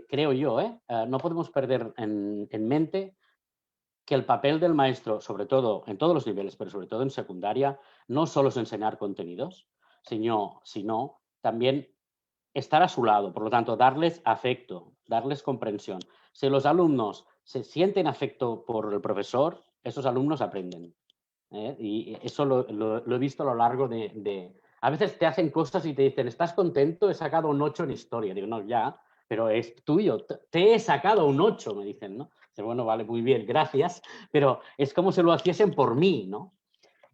creo yo, no podemos perder en mente que el papel del maestro, sobre todo en todos los niveles, pero sobre todo en secundaria, no solo es enseñar contenidos, sino también estar a su lado, por lo tanto, darles afecto, darles comprensión. Si los alumnos se sienten afecto por el profesor, esos alumnos aprenden. Y eso lo he visto a lo largo de... A veces te hacen cosas y te dicen, ¿estás contento? He sacado un 8 en historia. Digo, no, ya, pero es tuyo. Te he sacado un 8, me dicen, ¿no? Dice, bueno, vale, muy bien, gracias. Pero es como si lo hiciesen por mí, ¿no?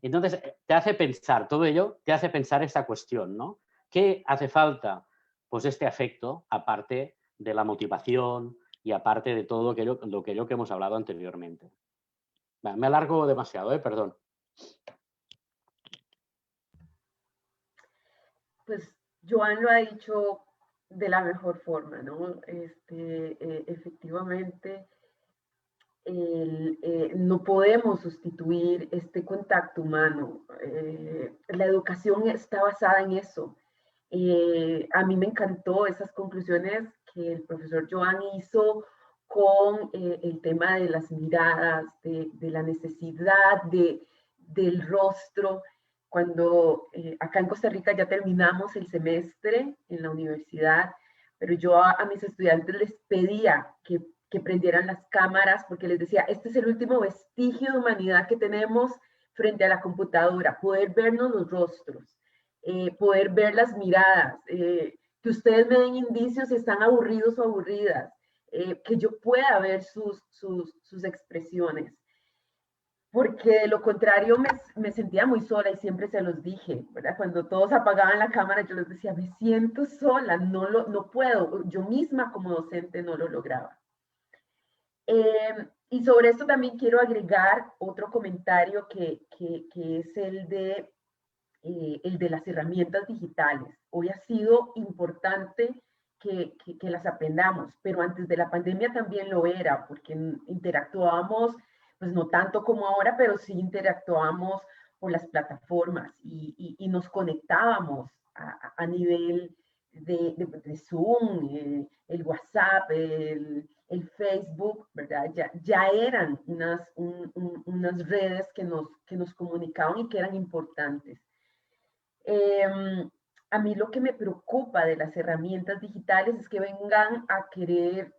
Entonces, te hace pensar, todo ello te hace pensar esta cuestión, ¿no? ¿Qué hace falta? Pues este afecto, aparte de la motivación y aparte de todo lo que hemos hablado anteriormente. Me alargo demasiado, perdón. Pues Joan lo ha dicho de la mejor forma, ¿no? Efectivamente, no podemos sustituir este contacto humano. La educación está basada en eso. A mí me encantó esas conclusiones que el profesor Joan hizo con el tema de las miradas, de la necesidad del rostro. Cuando acá en Costa Rica ya terminamos el semestre en la universidad, pero yo a mis estudiantes les pedía que prendieran las cámaras porque les decía, este es el último vestigio de humanidad que tenemos frente a la computadora, poder vernos los rostros. Poder ver las miradas, que ustedes me den indicios si están aburridos o aburridas, que yo pueda ver sus expresiones. Porque de lo contrario me sentía muy sola y siempre se los dije, ¿verdad? Cuando todos apagaban la cámara, yo les decía, me siento sola, no puedo, yo misma como docente no lo lograba. Y sobre esto también quiero agregar otro comentario que es el de las herramientas digitales. Hoy ha sido importante que las aprendamos, pero antes de la pandemia también lo era, porque interactuábamos, pues no tanto como ahora, pero sí interactuábamos por las plataformas y nos conectábamos a nivel de Zoom, el WhatsApp, el Facebook, ¿verdad? Ya eran unas redes que nos comunicaban y que eran importantes. A mí lo que me preocupa de las herramientas digitales es que vengan a querer,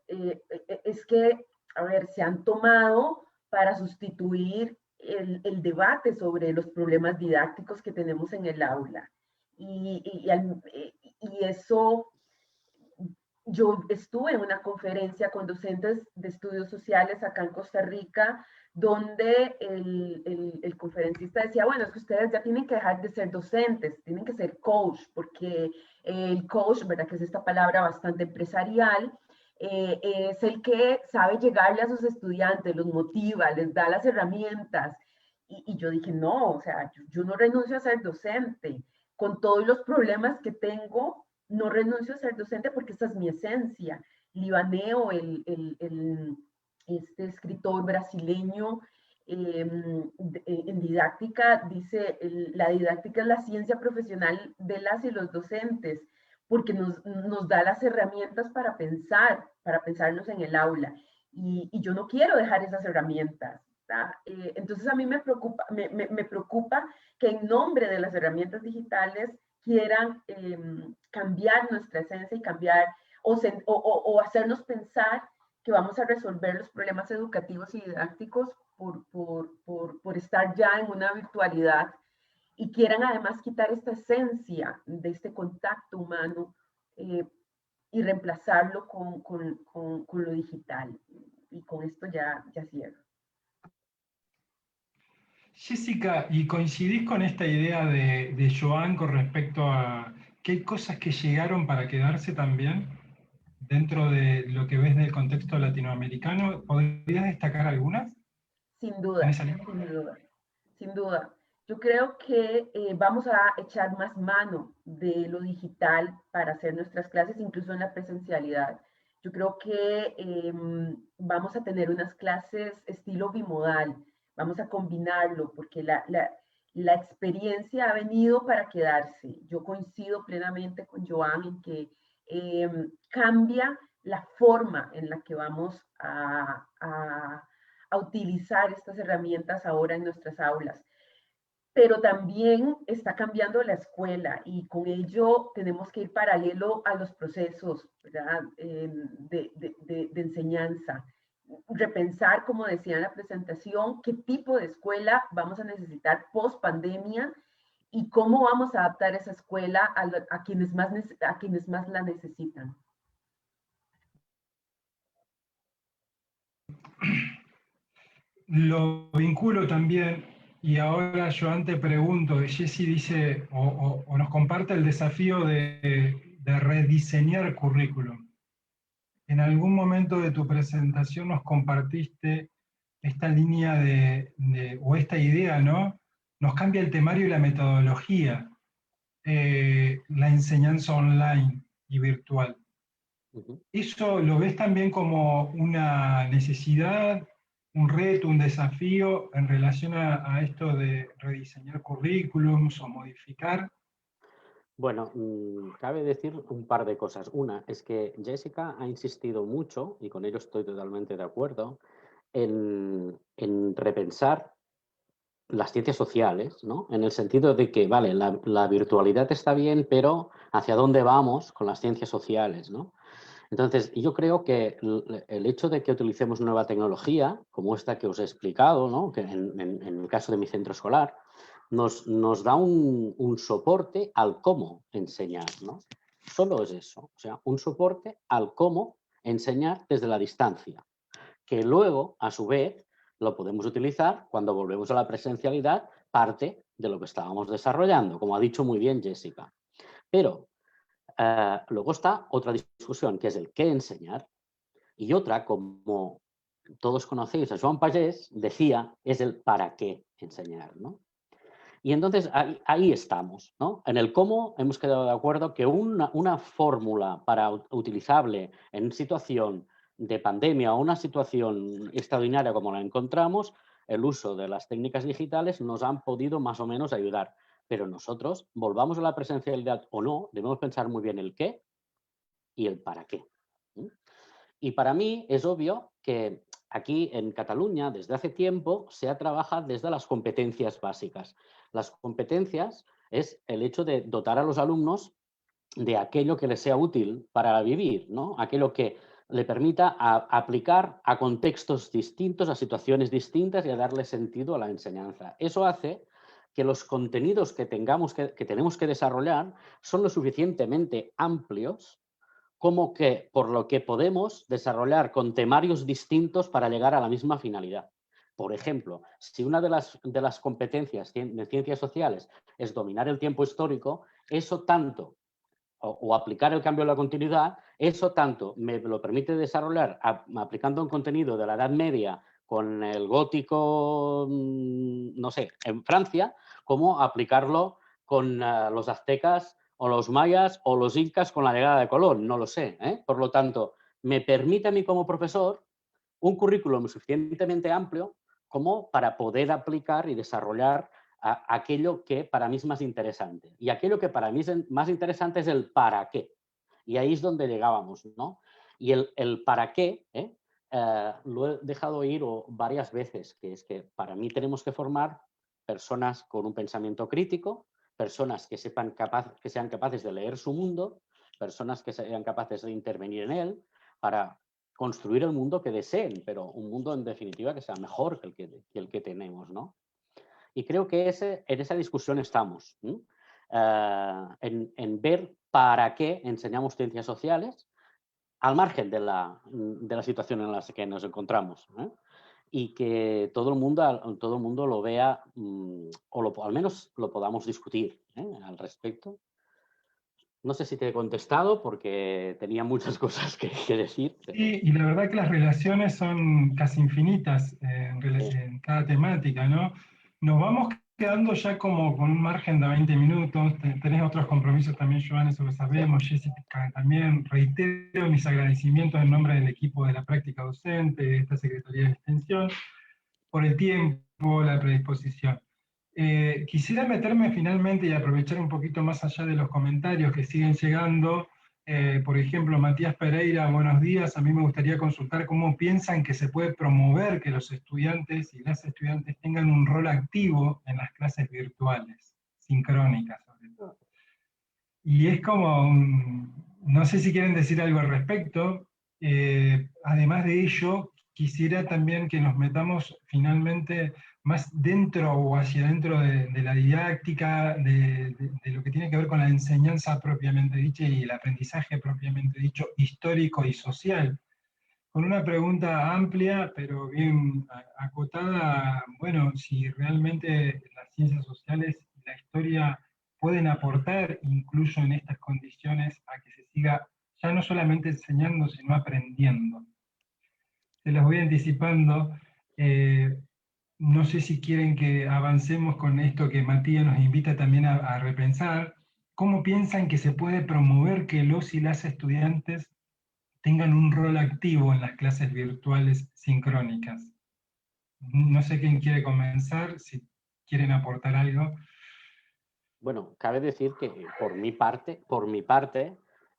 es que, a ver, se han tomado para sustituir el debate sobre los problemas didácticos que tenemos en el aula. Y eso, yo estuve en una conferencia con docentes de estudios sociales acá en Costa Rica, donde el conferencista decía, bueno, es que ustedes ya tienen que dejar de ser docentes, tienen que ser coach, porque el coach, ¿verdad? Que es esta palabra bastante empresarial, es el que sabe llegarle a sus estudiantes, los motiva, les da las herramientas. Y yo dije, no, o sea, yo no renuncio a ser docente. Con todos los problemas que tengo, no renuncio a ser docente porque esta es mi esencia. Libaneo, este escritor brasileño, en didáctica, dice, la didáctica es la ciencia profesional de las y los docentes, porque nos da las herramientas para pensarnos en el aula. Y yo no quiero dejar esas herramientas. Entonces a mí me preocupa que en nombre de las herramientas digitales quieran cambiar nuestra esencia y cambiar o hacernos pensar que vamos a resolver los problemas educativos y didácticos por estar ya en una virtualidad y quieran además quitar esta esencia de este contacto humano y reemplazarlo con lo digital. Y con esto ya cierro. Jessica, ¿y coincidís con esta idea de Joan con respecto a que hay cosas que llegaron para quedarse también dentro de lo que ves del contexto latinoamericano? ¿Podrías destacar algunas? Sin duda, sin duda, sin duda. Yo creo que vamos a echar más mano de lo digital para hacer nuestras clases, incluso en la presencialidad. Yo creo que vamos a tener unas clases estilo bimodal, vamos a combinarlo, porque la experiencia ha venido para quedarse. Yo coincido plenamente con Joan en que cambia la forma en la que vamos a utilizar estas herramientas ahora en nuestras aulas. Pero también está cambiando la escuela y con ello tenemos que ir paralelo a los procesos, ¿verdad? De enseñanza. Repensar, como decía en la presentación, qué tipo de escuela vamos a necesitar post pandemia y cómo vamos a adaptar esa escuela a quienes más la necesitan. Lo vinculo también, y ahora Joan te pregunto, Jessy dice, o nos comparte el desafío de rediseñar currículum. En algún momento de tu presentación nos compartiste esta línea o esta idea, ¿no? Nos cambia el temario y la metodología, la enseñanza online y virtual. ¿Eso lo ves también como una necesidad, un reto, un desafío en relación a esto de rediseñar currículums o modificar? Bueno, cabe decir un par de cosas. Una es que Jessica ha insistido mucho, y con ello estoy totalmente de acuerdo, en repensar las ciencias sociales, ¿no? En el sentido de que, vale, la virtualidad está bien, pero ¿hacia dónde vamos con las ciencias sociales, ¿no? Entonces, yo creo que el hecho de que utilicemos nueva tecnología, como esta que os he explicado, ¿no? Que en el caso de mi centro escolar, nos da un soporte al cómo enseñar, ¿no? Solo es eso, o sea, un soporte al cómo enseñar desde la distancia, que luego, a su vez, lo podemos utilizar cuando volvemos a la presencialidad, parte de lo que estábamos desarrollando, como ha dicho muy bien Jessica. Pero luego está otra discusión, que es el qué enseñar, y otra, como todos conocéis a Joan Pagès, decía, es el para qué enseñar, ¿no? Y entonces ahí estamos, ¿no? En el cómo hemos quedado de acuerdo que una fórmula utilizable en situación de pandemia o una situación extraordinaria como la encontramos, el uso de las técnicas digitales nos han podido más o menos ayudar. Pero nosotros, volvamos a la presencialidad o no, debemos pensar muy bien el qué y el para qué. Y para mí es obvio que aquí en Cataluña, desde hace tiempo, se trabaja desde las competencias básicas. Las competencias es el hecho de dotar a los alumnos de aquello que les sea útil para vivir, ¿no? Aquello que le permita aplicar a contextos distintos, a situaciones distintas y a darle sentido a la enseñanza. Eso hace que los contenidos que tenemos que desarrollar son lo suficientemente amplios como que por lo que podemos desarrollar con temarios distintos para llegar a la misma finalidad. Por ejemplo, si una de las competencias de ciencias sociales es dominar el tiempo histórico, eso tanto, o aplicar el cambio de la continuidad, eso tanto me lo permite desarrollar aplicando un contenido de la Edad Media con el gótico, no sé, en Francia, como aplicarlo con los aztecas o los mayas o los incas con la llegada de Colón, no lo sé, ¿eh? Por lo tanto, me permite a mí como profesor un currículum suficientemente amplio como para poder aplicar y desarrollar aquello que para mí es más interesante. Y aquello que para mí es más interesante es el para qué. Y ahí es donde llegábamos, ¿no? Y el para qué, lo he dejado ir varias veces, que es que para mí tenemos que formar personas con un pensamiento crítico, personas que sean capaces de leer su mundo, personas que sean capaces de intervenir en él para construir el mundo que deseen, pero un mundo en definitiva que sea mejor que el que tenemos, ¿no? Y creo que en esa discusión estamos, en ver para qué enseñamos ciencias sociales al margen de la situación en la que nos encontramos, y que todo el mundo lo vea, o al menos lo podamos discutir al respecto. No sé si te he contestado porque tenía muchas cosas que decir. Pero... Sí, y la verdad que las relaciones son casi infinitas en cada temática, ¿no? Nos vamos quedando ya como con un margen de 20 minutos. Tenés otros compromisos también, Joan, eso lo sabemos. Jessica, también reitero mis agradecimientos en nombre del equipo de la práctica docente, de esta Secretaría de Extensión, por el tiempo, la predisposición. Quisiera meterme finalmente y aprovechar un poquito más allá de los comentarios que siguen llegando. Por ejemplo, Matías Pereira, buenos días. A mí me gustaría consultar cómo piensan que se puede promover que los estudiantes y las estudiantes tengan un rol activo en las clases virtuales, sincrónicas sobre todo. Y es como, no sé si quieren decir algo al respecto. Además de ello, quisiera también que nos metamos finalmente más dentro o hacia dentro de la didáctica, de lo que tiene que ver con la enseñanza propiamente dicha y el aprendizaje propiamente dicho, histórico y social. Con una pregunta amplia, pero bien acotada, bueno, si realmente las ciencias sociales y la historia pueden aportar, incluso en estas condiciones, a que se siga ya no solamente enseñando, sino aprendiendo. Se los voy anticipando. No sé si quieren que avancemos con esto que Matías nos invita también a repensar. ¿Cómo piensan que se puede promover que los y las estudiantes tengan un rol activo en las clases virtuales sincrónicas? No sé quién quiere comenzar, si quieren aportar algo. Bueno, cabe decir que por mi parte,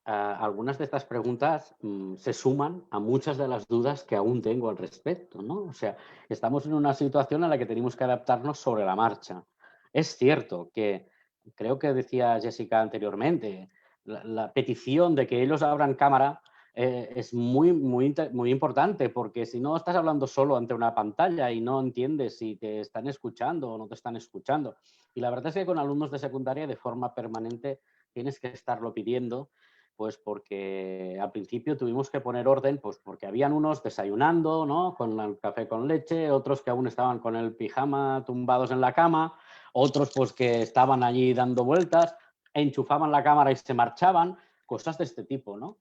algunas de estas preguntas se suman a muchas de las dudas que aún tengo al respecto, ¿no? O sea, estamos en una situación en la que tenemos que adaptarnos sobre la marcha. Es cierto que, creo que decía Jessica anteriormente, la petición de que ellos abran cámara es muy importante, porque si no estás hablando solo ante una pantalla y no entiendes si te están escuchando o no te están escuchando. Y la verdad es que con alumnos de secundaria de forma permanente tienes que estarlo pidiendo, pues porque al principio tuvimos que poner orden, pues porque habían unos desayunando, ¿no?, con el café con leche, otros que aún estaban con el pijama tumbados en la cama, otros pues que estaban allí dando vueltas, enchufaban la cámara y se marchaban, cosas de este tipo, ¿no?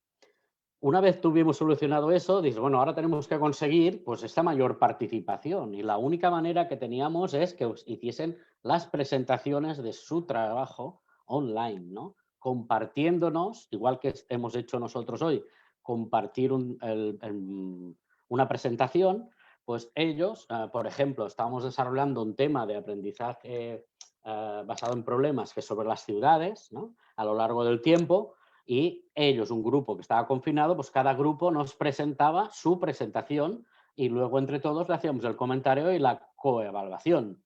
Una vez tuvimos solucionado eso, dices, bueno, ahora tenemos que conseguir pues esta mayor participación, y la única manera que teníamos es que hiciesen las presentaciones de su trabajo online, ¿no? Compartiéndonos, igual que hemos hecho nosotros hoy, compartir una presentación, pues ellos, por ejemplo, estábamos desarrollando un tema de aprendizaje basado en problemas que sobre las ciudades, ¿no?, a lo largo del tiempo. Y ellos, un grupo que estaba confinado, pues cada grupo nos presentaba su presentación y luego entre todos le hacíamos el comentario y la coevaluación.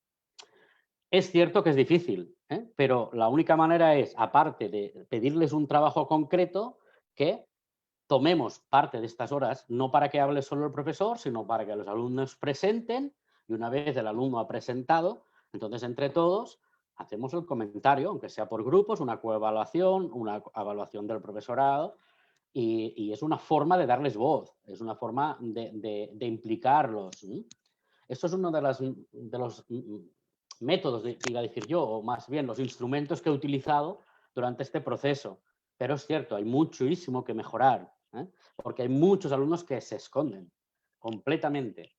Es cierto que es difícil, pero la única manera es, aparte de pedirles un trabajo concreto, que tomemos parte de estas horas, no para que hable solo el profesor, sino para que los alumnos presenten, y una vez el alumno ha presentado, entonces entre todos hacemos el comentario, aunque sea por grupos, una coevaluación, una evaluación del profesorado, y es una forma de darles voz, es una forma de implicarlos. Esto es uno de los métodos, iba a decir yo, o más bien los instrumentos que he utilizado durante este proceso. Pero es cierto, hay muchísimo que mejorar, porque hay muchos alumnos que se esconden completamente.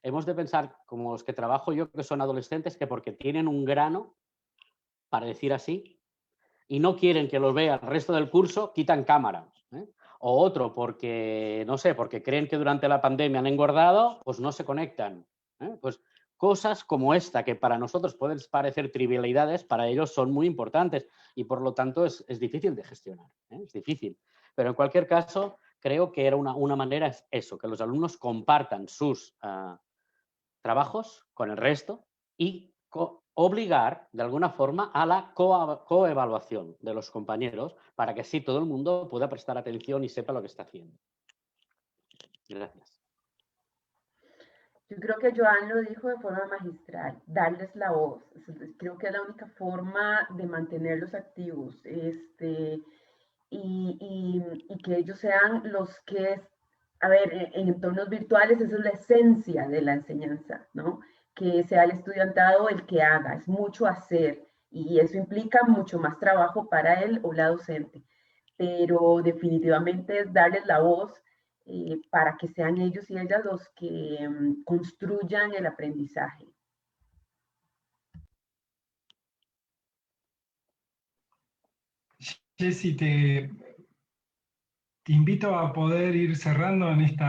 Hemos de pensar, como los que trabajo yo, que son adolescentes, que porque tienen un grano, para decir así, y no quieren que los vea el resto del curso, quitan cámara. O otro, porque, no sé, porque creen que durante la pandemia han engordado, pues no se conectan. Pues cosas como esta, que para nosotros pueden parecer trivialidades, para ellos son muy importantes y por lo tanto es difícil de gestionar. Es difícil. Pero en cualquier caso, creo que era una manera, es eso, que los alumnos compartan sus trabajos con el resto y obligar de alguna forma a la coevaluación de los compañeros para que así todo el mundo pueda prestar atención y sepa lo que está haciendo. Gracias. Yo creo que Joan lo dijo de forma magistral, darles la voz. Creo que es la única forma de mantenerlos activos y que ellos sean los que, a ver, en entornos virtuales, esa es la esencia de la enseñanza, ¿no? Que sea el estudiantado el que haga, es mucho hacer y eso implica mucho más trabajo para él o la docente, pero definitivamente es darles la voz para que sean ellos y ellas los que construyan el aprendizaje. Jessy, te invito a poder ir cerrando en este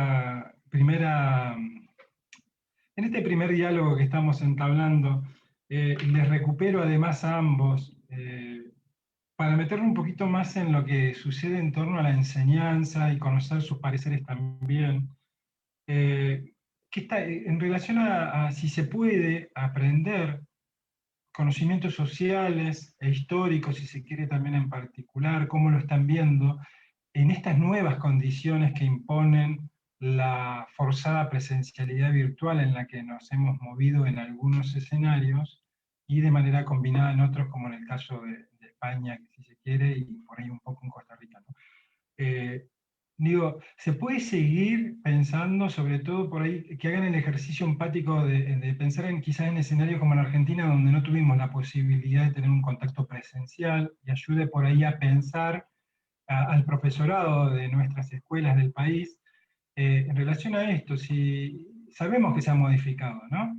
primer diálogo que estamos entablando. Les recupero además a ambos para meternos un poquito más en lo que sucede en torno a la enseñanza y conocer sus pareceres también. En relación a si se puede aprender conocimientos sociales e históricos, si se quiere también en particular, cómo lo están viendo en estas nuevas condiciones que imponen la forzada presencialidad virtual en la que nos hemos movido en algunos escenarios y de manera combinada en otros, como en el caso de España, si se quiere, y por ahí un poco en Costa Rica, ¿no? Digo, se puede seguir pensando, sobre todo por ahí, que hagan el ejercicio empático de pensar quizás en escenarios como en Argentina, donde no tuvimos la posibilidad de tener un contacto presencial, y ayude por ahí a pensar al profesorado de nuestras escuelas del país, en relación a esto, si sabemos que se ha modificado, ¿no?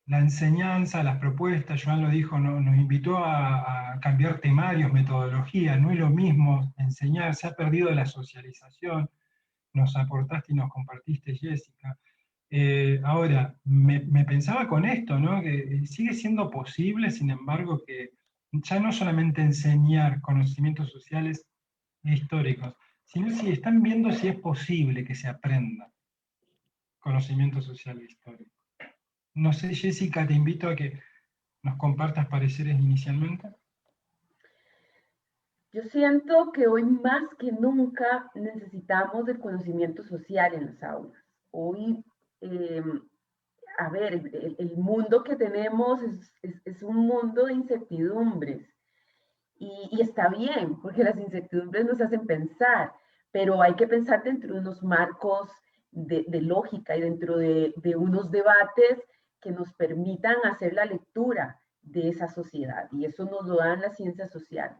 La enseñanza, las propuestas, Joan lo dijo, nos invitó a cambiar temarios, metodología, no es lo mismo enseñar, se ha perdido la socialización, nos aportaste y nos compartiste, Jessica. Ahora, me pensaba con esto, ¿no? Que sigue siendo posible, sin embargo, que ya no solamente enseñar conocimientos sociales e históricos, sino si están viendo si es posible que se aprenda conocimiento social e histórico. No sé, Jessica, te invito a que nos compartas pareceres inicialmente. Yo siento que hoy más que nunca necesitamos el conocimiento social en las aulas. Hoy, a ver, el mundo que tenemos es un mundo de incertidumbres y está bien, porque las incertidumbres nos hacen pensar, pero hay que pensar dentro de unos marcos de lógica y dentro de unos debates que nos permitan hacer la lectura de esa sociedad, y eso nos lo dan las ciencias sociales.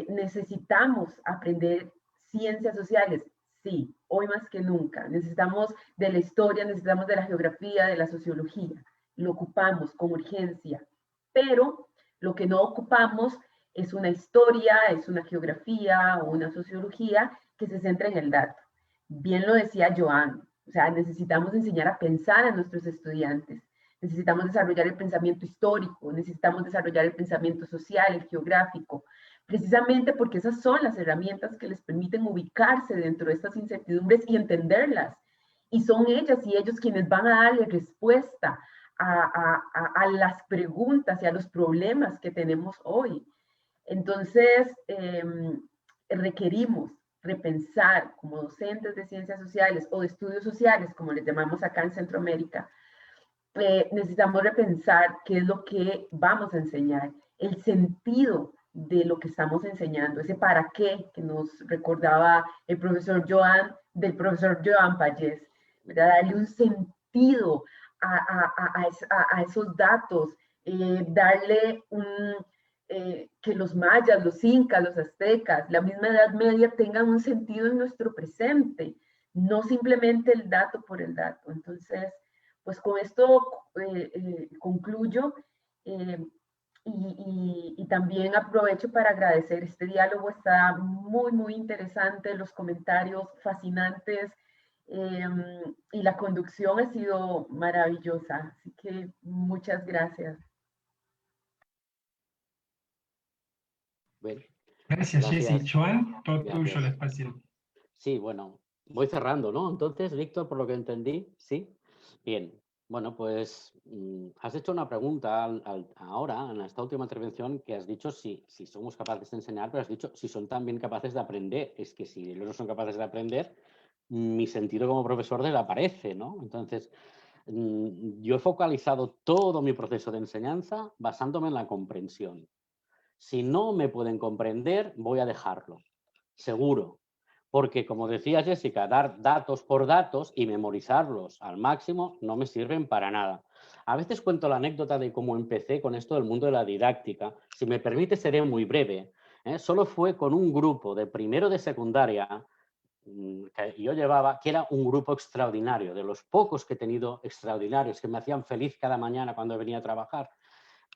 Necesitamos aprender ciencias sociales, sí, hoy más que nunca. Necesitamos de la historia, necesitamos de la geografía, de la sociología. Lo ocupamos con urgencia, pero lo que no ocupamos es una historia, es una geografía o una sociología que se centra en el dato. Bien lo decía Joan, o sea, necesitamos enseñar a pensar a nuestros estudiantes. Necesitamos desarrollar el pensamiento histórico, necesitamos desarrollar el pensamiento social, el geográfico, precisamente porque esas son las herramientas que les permiten ubicarse dentro de estas incertidumbres y entenderlas. Y son ellas y ellos quienes van a darle respuesta a las preguntas y a los problemas que tenemos hoy. Entonces, requerimos repensar como docentes de ciencias sociales o de estudios sociales, como les llamamos acá en Centroamérica, necesitamos repensar qué es lo que vamos a enseñar, el sentido de lo que estamos enseñando, ese para qué que nos recordaba el profesor Joan, del profesor Joan Pallés, ¿verdad? Darle un sentido a esos datos, darle que los mayas, los incas, los aztecas, la misma Edad Media tengan un sentido en nuestro presente, no simplemente el dato por el dato. Entonces, pues con esto concluyo y también aprovecho para agradecer. Este diálogo está muy, muy interesante, los comentarios fascinantes y la conducción ha sido maravillosa. Así que muchas gracias. Bueno, gracias, Jessy. Joan, todo tuyo el espacio. Sí, bueno, voy cerrando, ¿no? Entonces, Víctor, por lo que entendí, sí. Bien, bueno, pues has hecho una pregunta ahora, en esta última intervención, que has dicho si somos capaces de enseñar, pero has dicho si son también capaces de aprender. Es que si ellos no son capaces de aprender, mi sentido como profesor desaparece, ¿no? Entonces, yo he focalizado todo mi proceso de enseñanza basándome en la comprensión. Si no me pueden comprender, voy a dejarlo, seguro. Porque, como decía Jessica, dar datos por datos y memorizarlos al máximo no me sirven para nada. A veces cuento la anécdota de cómo empecé con esto del mundo de la didáctica. Si me permite, seré muy breve. Solo fue con un grupo de primero de secundaria que yo llevaba, que era un grupo extraordinario, de los pocos que he tenido extraordinarios, que me hacían feliz cada mañana cuando venía a trabajar.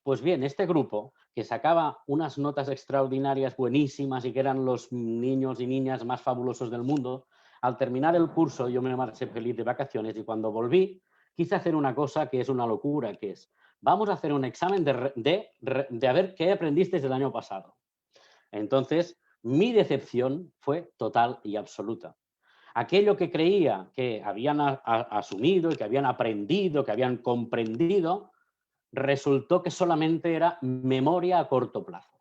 Pues bien, este grupo, que sacaba unas notas extraordinarias buenísimas y que eran los niños y niñas más fabulosos del mundo, al terminar el curso yo me marché feliz de vacaciones y cuando volví quise hacer una cosa que es una locura, que es, vamos a hacer un examen de a ver qué aprendiste el año pasado. Entonces, mi decepción fue total y absoluta. Aquello que creía que habían asumido y que habían aprendido, que habían comprendido, resultó que solamente era memoria a corto plazo.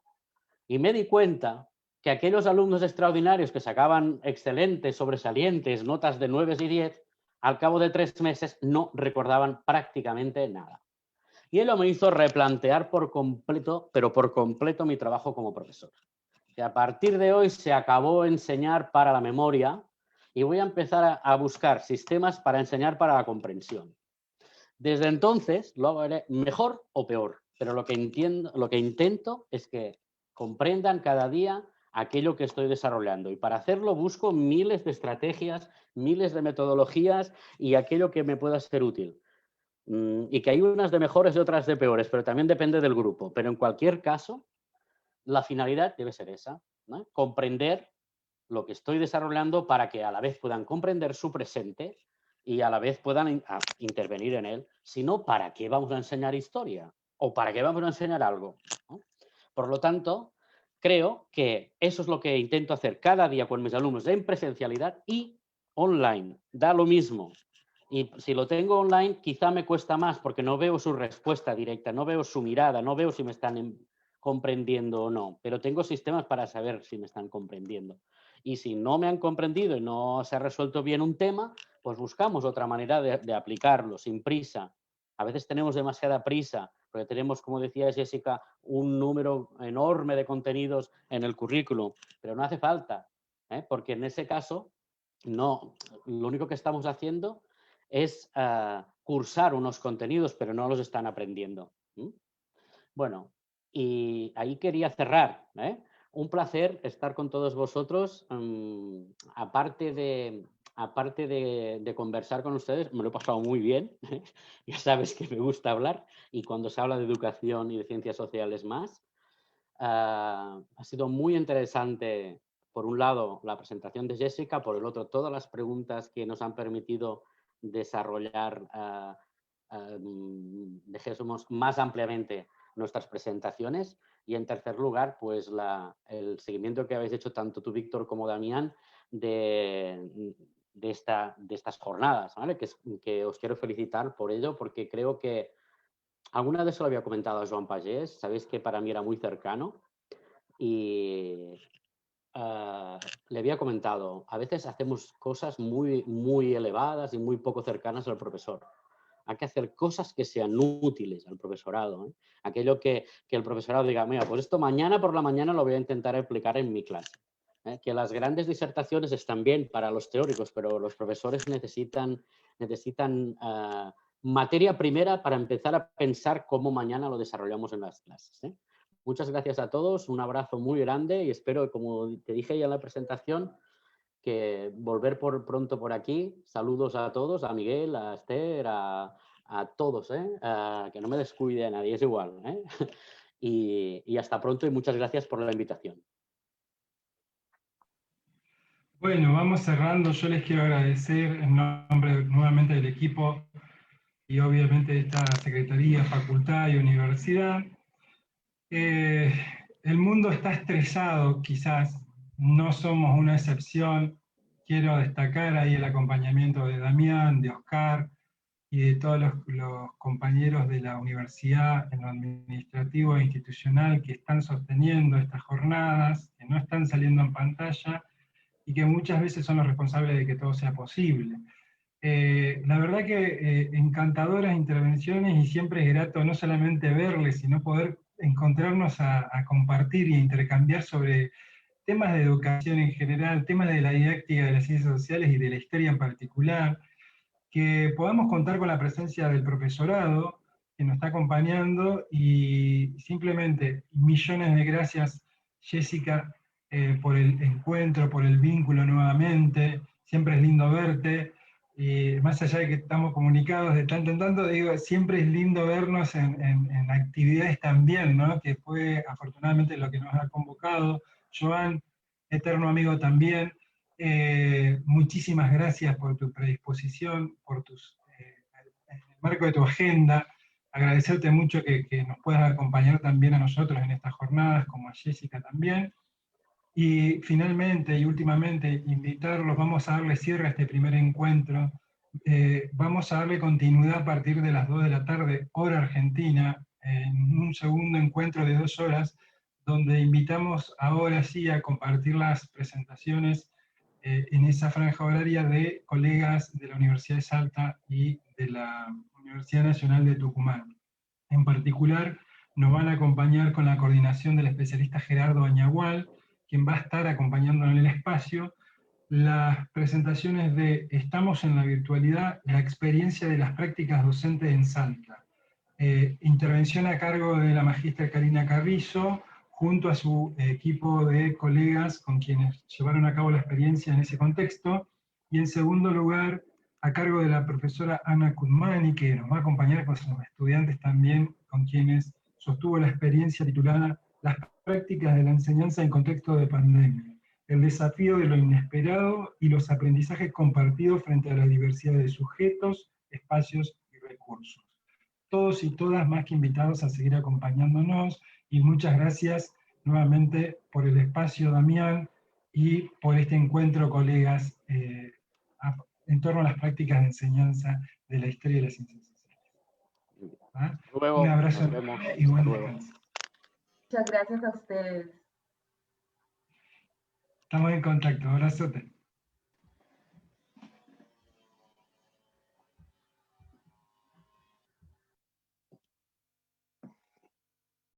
Y me di cuenta que aquellos alumnos extraordinarios que sacaban excelentes, sobresalientes, notas de 9 y 10, al cabo de 3 meses no recordaban prácticamente nada. Y ello me hizo replantear por completo, pero por completo, mi trabajo como profesor. Que a partir de hoy se acabó enseñar para la memoria y voy a empezar a buscar sistemas para enseñar para la comprensión. Desde entonces lo haré mejor o peor, pero lo que intento es que comprendan cada día aquello que estoy desarrollando y para hacerlo busco miles de estrategias, miles de metodologías y aquello que me pueda ser útil. Y que hay unas de mejores y otras de peores, pero también depende del grupo. Pero en cualquier caso, la finalidad debe ser esa, ¿no? Comprender lo que estoy desarrollando para que a la vez puedan comprender su presente y a la vez puedan intervenir en él. Si no, ¿para qué vamos a enseñar historia? ¿O para qué vamos a enseñar algo? ¿No? Por lo tanto, creo que eso es lo que intento hacer cada día con mis alumnos en presencialidad y online. Da lo mismo. Y si lo tengo online, quizá me cuesta más porque no veo su respuesta directa, no veo su mirada, no veo si me están comprendiendo o no, pero tengo sistemas para saber si me están comprendiendo. Y si no me han comprendido y no se ha resuelto bien un tema, pues buscamos otra manera de aplicarlo, sin prisa. A veces tenemos demasiada prisa, porque tenemos, como decía Jessica, un número enorme de contenidos en el currículum, pero no hace falta, porque en ese caso, no, lo único que estamos haciendo es cursar unos contenidos, pero no los están aprendiendo. Bueno, y ahí quería cerrar. Un placer estar con todos vosotros. Aparte de conversar con ustedes, me lo he pasado muy bien. Ya sabes que me gusta hablar y cuando se habla de educación y de ciencias sociales más. Ha sido muy interesante, por un lado, la presentación de Jessica, por el otro, todas las preguntas que nos han permitido desarrollar, dejemos más ampliamente nuestras presentaciones. Y en tercer lugar, pues el seguimiento que habéis hecho tanto tú, Víctor, como Damián, de estas jornadas, ¿vale? Que os quiero felicitar por ello, porque creo que alguna vez se lo había comentado a Joan Pagés, sabéis que para mí era muy cercano y le había comentado, a veces hacemos cosas muy, muy elevadas y muy poco cercanas al profesor. Hay que hacer cosas que sean útiles al profesorado. Aquello que el profesorado diga, mira, pues esto mañana por la mañana lo voy a intentar aplicar en mi clase. Que las grandes disertaciones están bien para los teóricos, pero los profesores necesitan materia primera para empezar a pensar cómo mañana lo desarrollamos en las clases. Muchas gracias a todos, un abrazo muy grande y espero, como te dije ya en la presentación, que volver pronto por aquí. Saludos a todos, a Miguel, a Esther, a todos, que no me descuide a nadie, es igual. Y hasta pronto y muchas gracias por la invitación. Bueno, vamos cerrando. Yo les quiero agradecer en nombre nuevamente del equipo y obviamente de esta Secretaría, Facultad y Universidad. El mundo está estresado, quizás no somos una excepción. Quiero destacar ahí el acompañamiento de Damián, de Oscar y de todos los compañeros de la universidad en lo administrativo e institucional que están sosteniendo estas jornadas, que no están saliendo en pantalla, y que muchas veces son los responsables de que todo sea posible. La verdad que encantadoras intervenciones, y siempre es grato no solamente verles, sino poder encontrarnos a compartir y a intercambiar sobre temas de educación en general, temas de la didáctica de las ciencias sociales y de la historia en particular, que podamos contar con la presencia del profesorado que nos está acompañando, y simplemente millones de gracias, Jessica, por el encuentro, por el vínculo nuevamente. Siempre es lindo verte, y más allá de que estamos comunicados de tanto en tanto, digo, siempre es lindo vernos en actividades también, ¿no? Que fue afortunadamente lo que nos ha convocado. Joan, eterno amigo también, muchísimas gracias por tu predisposición, por en el marco de tu agenda. Agradecerte mucho que nos puedas acompañar también a nosotros en estas jornadas, como a Jessica también. Y finalmente y últimamente, invitarlos, vamos a darle cierre a este primer encuentro. Vamos a darle continuidad a partir de las 2 de la tarde, hora argentina, en un segundo encuentro de 2 horas, donde invitamos ahora sí a compartir las presentaciones en esa franja horaria de colegas de la Universidad de Salta y de la Universidad Nacional de Tucumán. En particular, nos van a acompañar con la coordinación del especialista Gerardo Añagual, quien va a estar acompañándonos en el espacio, las presentaciones de Estamos en la virtualidad, la experiencia de las prácticas docentes en Salta. Intervención a cargo de la magíster Karina Carrizo, junto a su equipo de colegas con quienes llevaron a cabo la experiencia en ese contexto. Y en segundo lugar, a cargo de la profesora Ana Kudmani, que nos va a acompañar con sus estudiantes también, con quienes sostuvo la experiencia titulada Las prácticas de la enseñanza en contexto de pandemia, el desafío de lo inesperado y los aprendizajes compartidos frente a la diversidad de sujetos, espacios y recursos. Todos y todas más que invitados a seguir acompañándonos, y muchas gracias nuevamente por el espacio, Damián, y por este encuentro, colegas, en torno a las prácticas de enseñanza de la historia de las ciencias sociales. ¿Ah? Luego, un abrazo y buen descanso. Muchas gracias a ustedes. Estamos en contacto, abrazote.